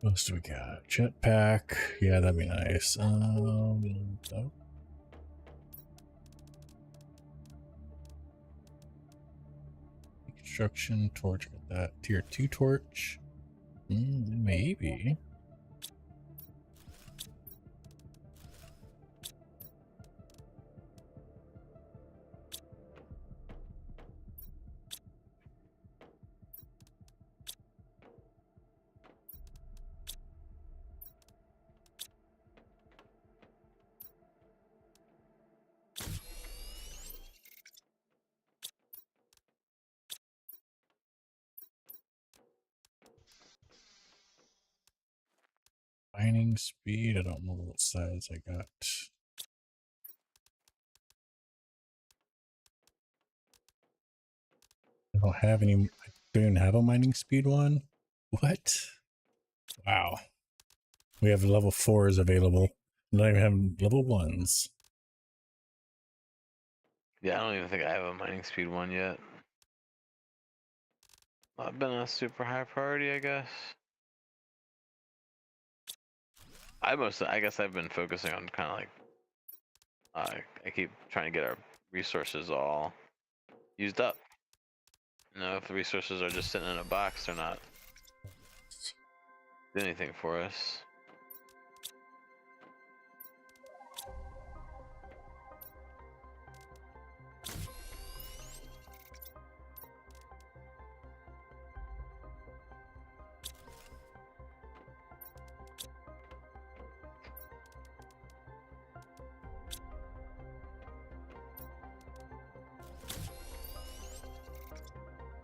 What else do we got? Jetpack. Yeah, that'd be nice. Oh. Construction torch. Got that. Tier 2 torch. Maybe. Mining speed. I don't remember what size I got. I don't have any. I don't even have a mining speed one. What? Wow. We have level 4s available. We don't even have level 1s. Yeah, I don't even think I have a mining speed one yet. Not been a super high priority, I guess. I guess I've been focusing on kind of like, I keep trying to get our resources all used up. You know, if the resources are just sitting in a box, they're not doing anything for us.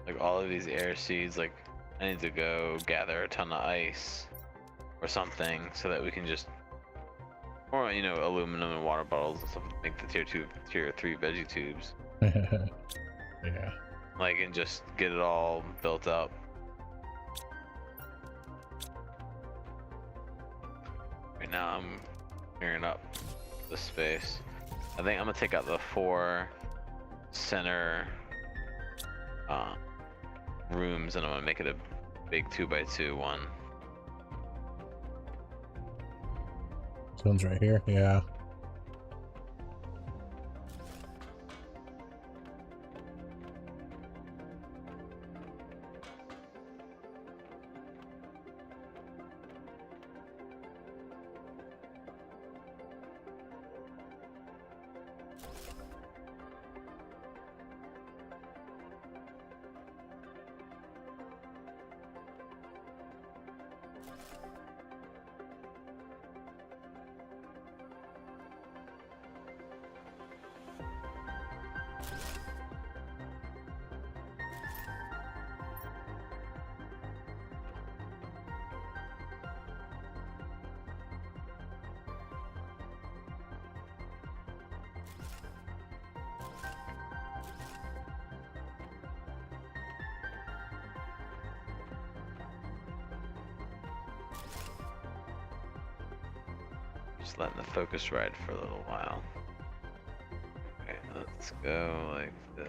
Like all of these air seeds, like I need to go gather a ton of ice or something so that we can just, or you know, aluminum and water bottles and stuff, make the tier 3 veggie tubes. Yeah. Like, and just get it all built up. Right now I'm clearing up the space. I think I'm gonna take out the 4 center rooms and I'm gonna make it a big 2x2 one. This one's right here. Yeah. Just letting the focus ride for a little while. Okay, let's go like this.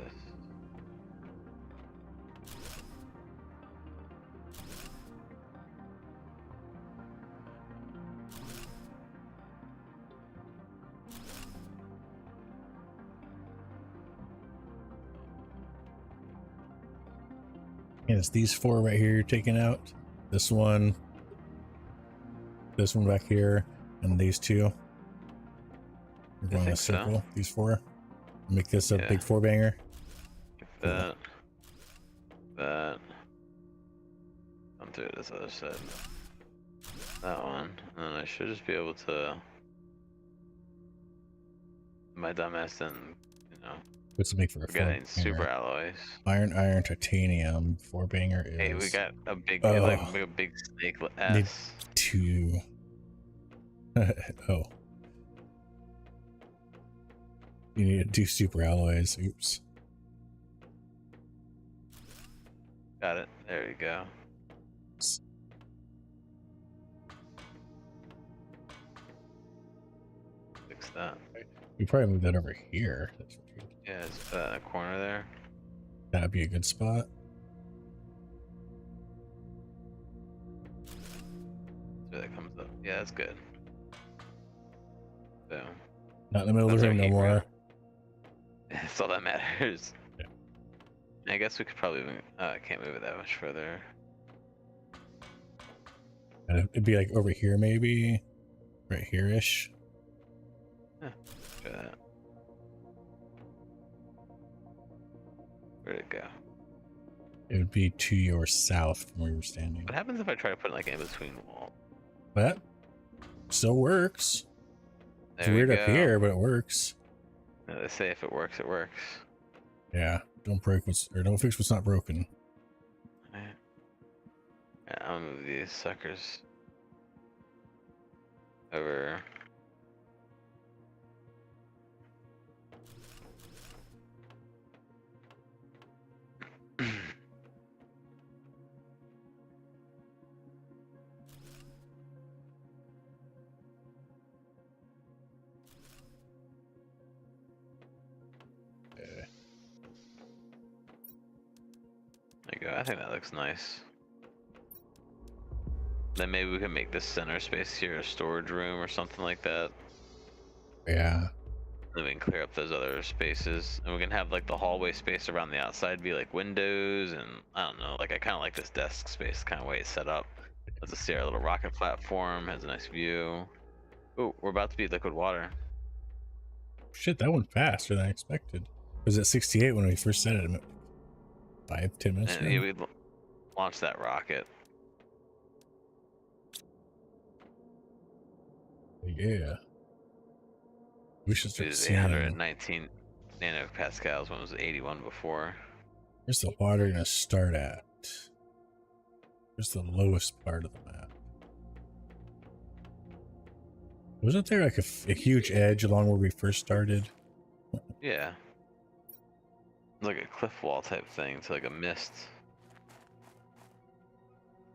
And it's these 4 right here you're taking out. This one back here, and these 2. We're going in a circle. So. These 4. Make this a big 4-banger. That. Come through this other side. That one. And then I should just be able to. My dumbass didn't, What's it make for a getting 4-banger? super alloys. Iron, titanium. 4-banger is. Hey, we got a big, like a big snake S. 2. Oh. You need to do super alloys. Oops. Got it. There you go. Fix that. We probably move that over here. Yeah, it's in a corner there. That'd be a good spot. Where that comes up. Yeah, that's good. So. Not in the middle of the room no more. That's all that matters. Yeah. I guess we could probably can't move it that much further. And it'd be like over here maybe. Right here-ish. Yeah, try that. Where'd it go? It would be to your south from where you're standing. What happens if I try to put like in between wall? That still works. It's There we weird up go. here, but it works. They say if it works, it works. Yeah. Don't break what's or don't fix what's not broken. Alright. Yeah, I'm gonna move these suckers over. There you go. I think that looks nice. Then maybe we can make this center space here a storage room or something like that. Yeah. Then we can clear up those other spaces, and we can have like the hallway space around the outside be like windows, and I don't know. Like I kind of like this desk space kind of way it's set up. Let's see our little rocket platform has a nice view. Oh, we're about to be liquid water. Shit, that went faster than I expected. It was at 68 when we first set it. 5-10 minutes And ago. yeah, we launched that rocket. Yeah. We should It start was seeing. 819 nanopascals when it was 81 before. Where's the water gonna start at? Where's the lowest part of the map? Wasn't there like a huge edge along where we first started? Yeah. Like a cliff wall type thing to like a mist.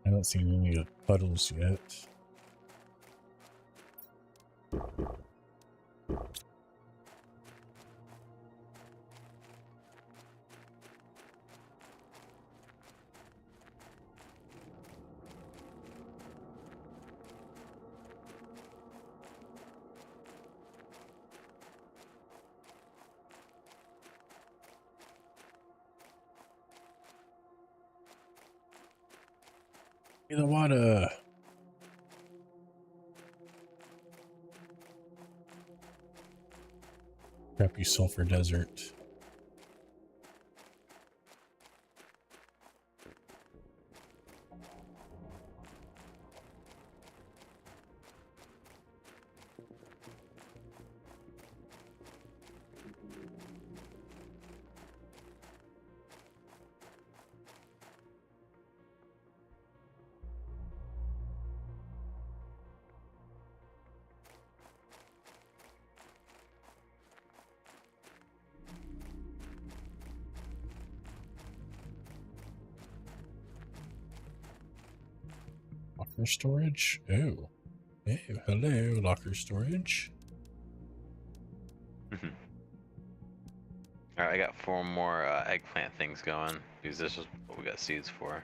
I don't see any puddles yet. In the water. Crappy sulfur desert. Buffer storage? Oh. Hey, hello, locker storage. All right, I got 4 more eggplant things going because this is what we got seeds for.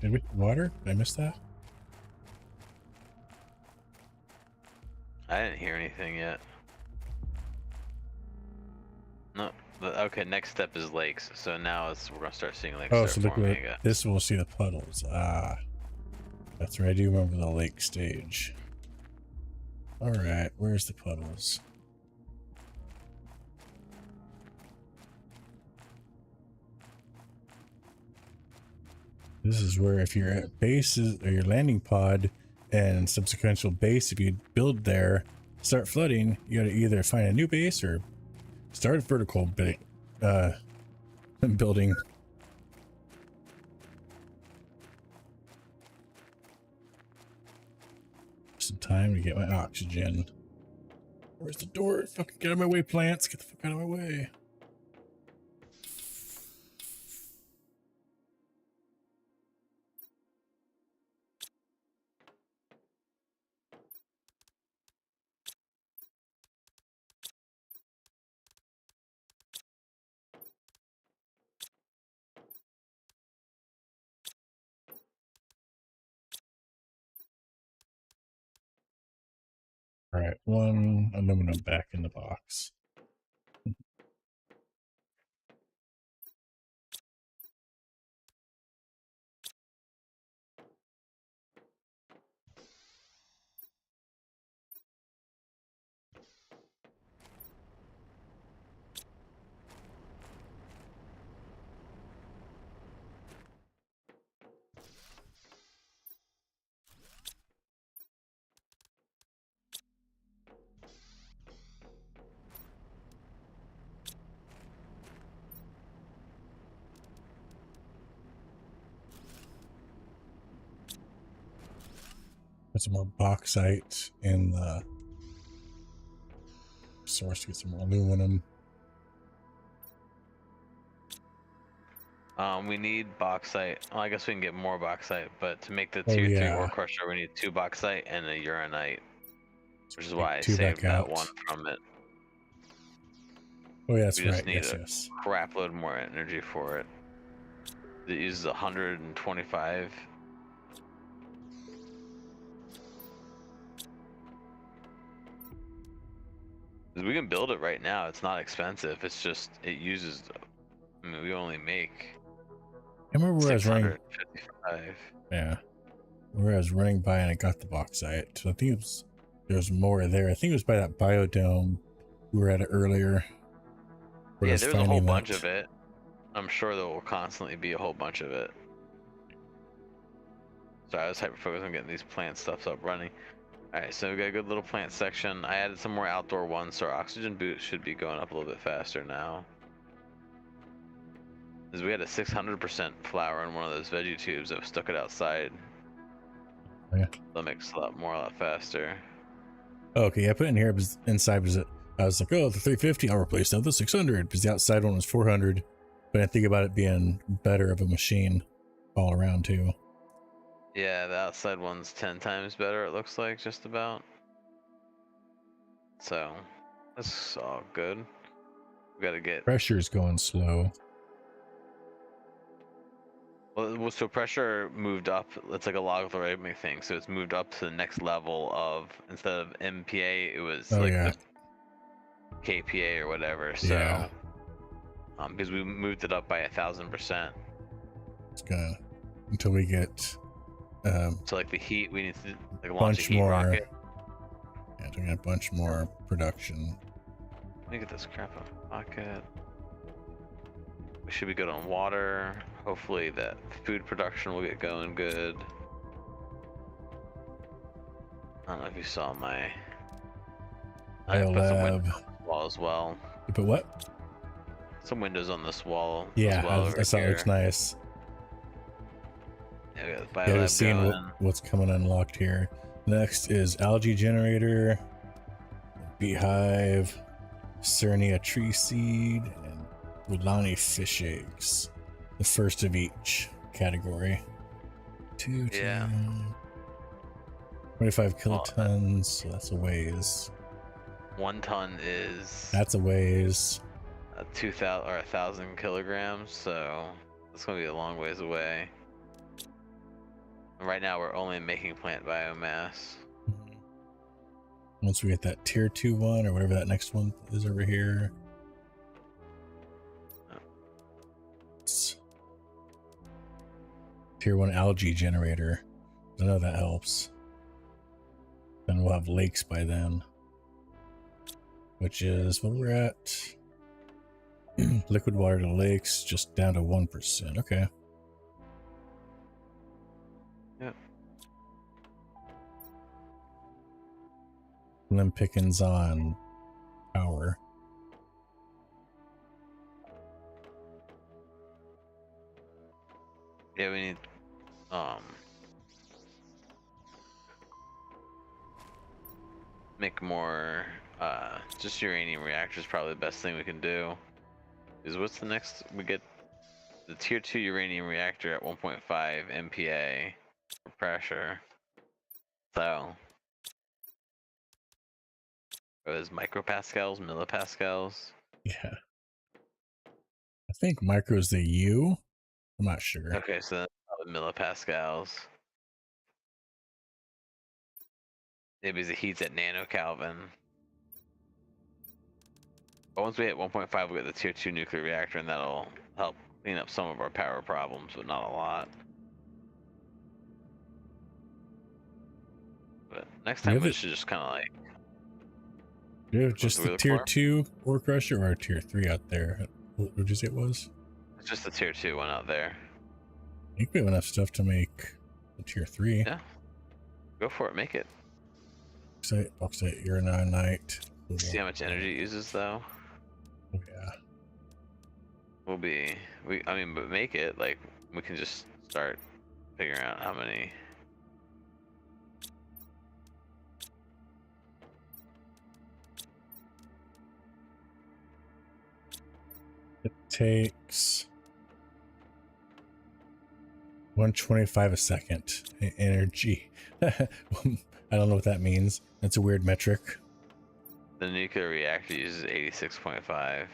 Did we water? Did I miss that? I didn't hear anything yet. No. Okay, next step is lakes. So now we're gonna start seeing lakes. Oh, so look forming what again. this will see the puddles. Ah, that's right. I do remember the lake stage. All right, where's the puddles? This is where if you're at bases or your landing pod and subsequent base, if you build there, start flooding, you gotta either find a new base or start vertical building. Some time to get my oxygen. Where's the door? Fucking get out of my way, plants. Get the fuck out of my way. All right, 1 aluminum back in the box. Put some more bauxite in the source to get some more aluminum. We need bauxite. Well, I guess we can get more bauxite, but to make the Oh, tier 3 yeah. ore crusher, we need 2 bauxite and a uranite, which is why I Two saved back that out. one from it. Oh, yeah, that's We just right. need Yes, a yes. crap load more energy for it. It uses 125. We can build it right now. It's not expensive. It's just it uses. I mean, we only make I remember where I was running. 655. Yeah, where I was running by and I got the bauxite. So I think there was more there. I think it was by that biodome. We were at it earlier. Yeah, there's a whole bunch of it. I'm sure there will constantly be a whole bunch of it. So I was hyper focused on getting these plant stuffs up running. Alright, so we got a good little plant section. I added some more outdoor ones, so our oxygen boost should be going up a little bit faster now. Because we had a 600% flower in one of those veggie tubes that stuck it outside. Oh, yeah. That makes a lot faster. Oh, okay, I put in here inside was it. I was like, oh, the 350, I'll replace that with the 600 because the outside one was 400. But I think about it being better of a machine all around too. Yeah, the outside one's 10 times better, it looks like, just about. So, that's all good. We gotta get... Pressure's going slow. Well, so pressure moved up. It's like a logarithmic thing, so it's moved up to the next level of, instead of MPA, it was the KPA or whatever. So, yeah. Because we moved it up by 1,000%. It's gonna until we get So like the heat, we need to like launch bunch a heat more. rocket. Yeah, doing a bunch more production. Let me get this crap out of my pocket. we should be good on water. Hopefully that food production will get going good. I don't know if you saw my. I put some windows Biolab. on this wall as well. You put what? Some windows on this wall Yeah, as well over I saw it here. looks nice. Yeah, we got the Yeah, biolab just seeing going. what's coming unlocked here. Next is algae generator, beehive, Cernia tree seed, and Woodlani fish eggs. The first of each category. Yeah. 25 Well, kilotons, so that's a ways. 1 ton is That's a ways. 2,000 or 1,000 kilograms, so it's gonna be a long ways away. And right now, we're only making plant biomass. Once we get that tier 2 one, or whatever that next one is over here. It's tier 1 algae generator. I know that helps. Then we'll have lakes by then. Which is what we're at. Liquid water to lakes, just down to 1%. Okay. Yep. Limb pickings on power. Yeah, we need make more just uranium reactors. Probably the best thing we can do. Is what's the next? We get the tier 2 uranium reactor at 1.5 MPa for pressure. So it was micropascals, millipascals. Yeah. I think micro is the U. I'm not sure. Okay, so that's probably millipascals. Maybe the heat's at nanokelvin. But once we hit 1.5, we get the tier 2 nuclear reactor, and that'll help clean up some of our power problems, but not a lot. But next time we should just kind of like. Do you have just the tier for? 2 ore crusher or tier 3 out there? What did you say it was? It's just the tier 2 one out there. I think we have enough stuff to make the tier 3. Yeah. Go for it, make it. Bauxite, uraninite. See how much energy it uses though? Oh, yeah. I mean, but make it, like, we can just start figuring out how many. It takes 125 a second energy. I don't know what that means. That's a weird metric. The nuclear reactor uses 86.5.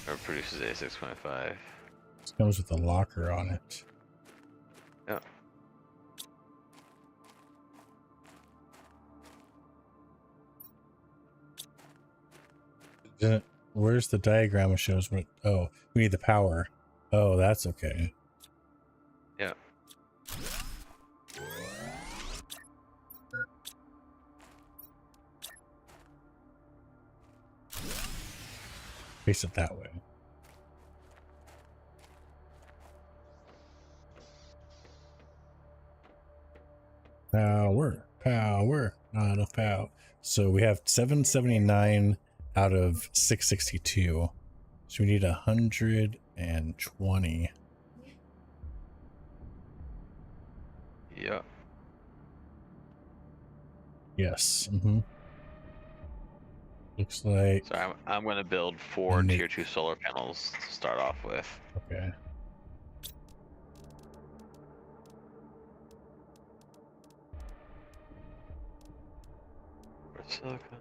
Or produces 86.5. This comes with a locker on it. Yeah. Where's the diagram that shows what? Oh, we need the power. Oh, that's okay. Yeah. Face it that way. Power, not enough power. So we have 779 out of 662. So we need 120. Yeah. Yes. Looks like. So I'm going to build 4 tier 2 solar panels to start off with. Okay. Silica.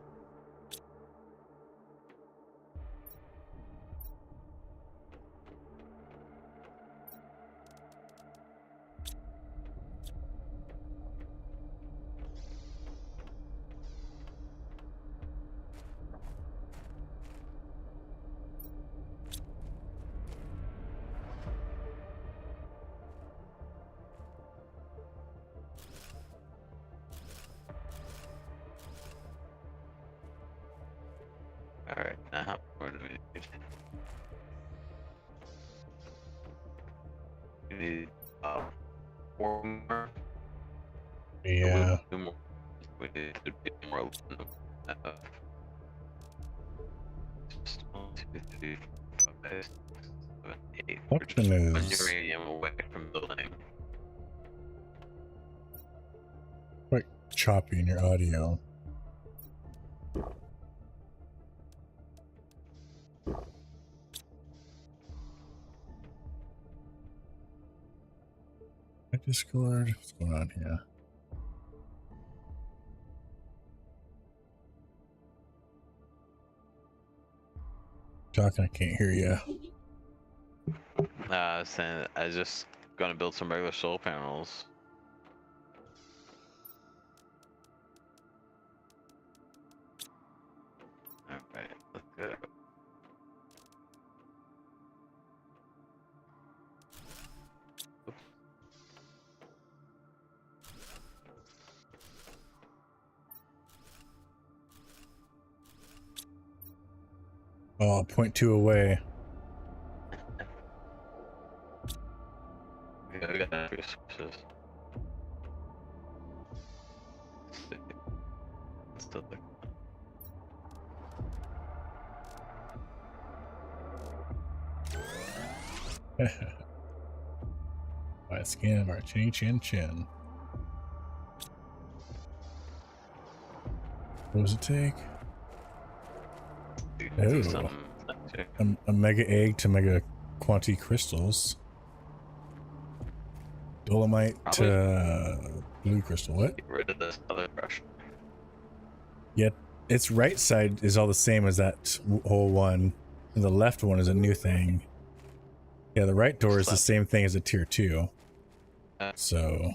We need 4 more. Yeah. We need to be more. Just 1, 2, 3, 4, 5, 6, 7, 8. We're just Something 1 is uranium away from building. quite choppy in your audio. My Discord, what's going on here? Talking, I can't hear you. I was saying I was just gonna build some regular solar panels. Alright, let's go. Oh, 0.2 away. Yeah, we got resources. Still like By a skin of our chinny chin chin. What does it take? do Oh, something next year. a mega egg to mega quantity crystals. Dolomite Probably to blue crystal. What? get rid of this other brush. Yet its right side is all the same as that whole one, and the left one is a new thing. Yeah, the right door is the same thing as a tier 2. So,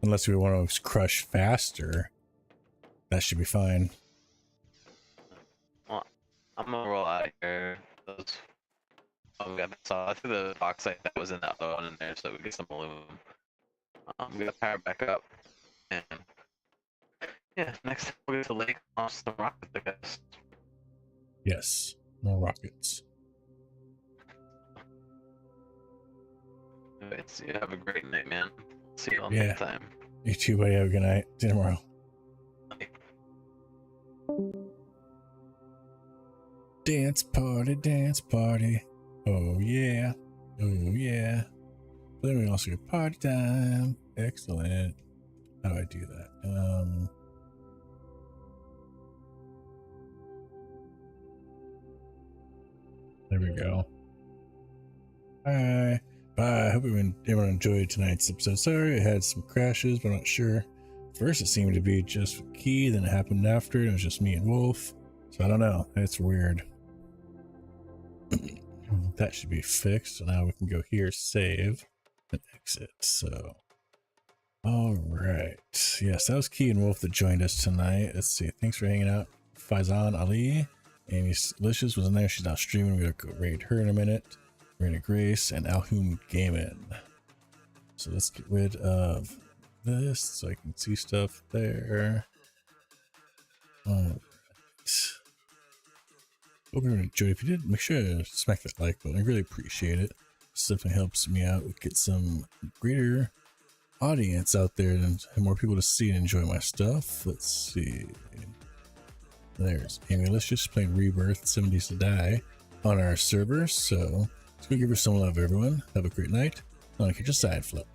unless we want to crush faster, that should be fine. Well, I'm gonna roll out here. Those. Oh, we got I threw the bauxite that was in that other one in there so we get some aluminum. We got power back up, and yeah, next time we'll get to the lake, launch some rockets, I guess. Yes, more rockets. Anyways, you have a great night, man. See you all Yeah. next time. You too, buddy. Have a good night. See you tomorrow. Dance party, dance party. Oh yeah. Oh yeah. Then we also get party time. Excellent. How do I do that? There we go. Bye. Bye. I hope everyone enjoyed tonight's episode. Sorry, I had some crashes, but I'm not sure. First, it seemed to be just Key, then it happened after, and it was just me and Wolf. So I don't know. It's weird. That should be fixed. So now we can go here, save, and exit. So, all right. Yes, that was Key and Wolf that joined us tonight. Let's see. Thanks for hanging out. Faizan Ali. Amy Licious was in there. She's now streaming. We're going to go raid her in a minute. Raina Grace and Alhum Gaming. So let's get rid of this so I can see stuff there. All right. Hope you enjoyed. If you did, make sure to smack that like button. I really appreciate it. This definitely helps me out. Get some greater audience out there and more people to see and enjoy my stuff. Let's see. There's Amy Licious playing Rebirth 70s to Die on our server. So let's go give her some love, everyone. Have a great night. I'll catch a side flip.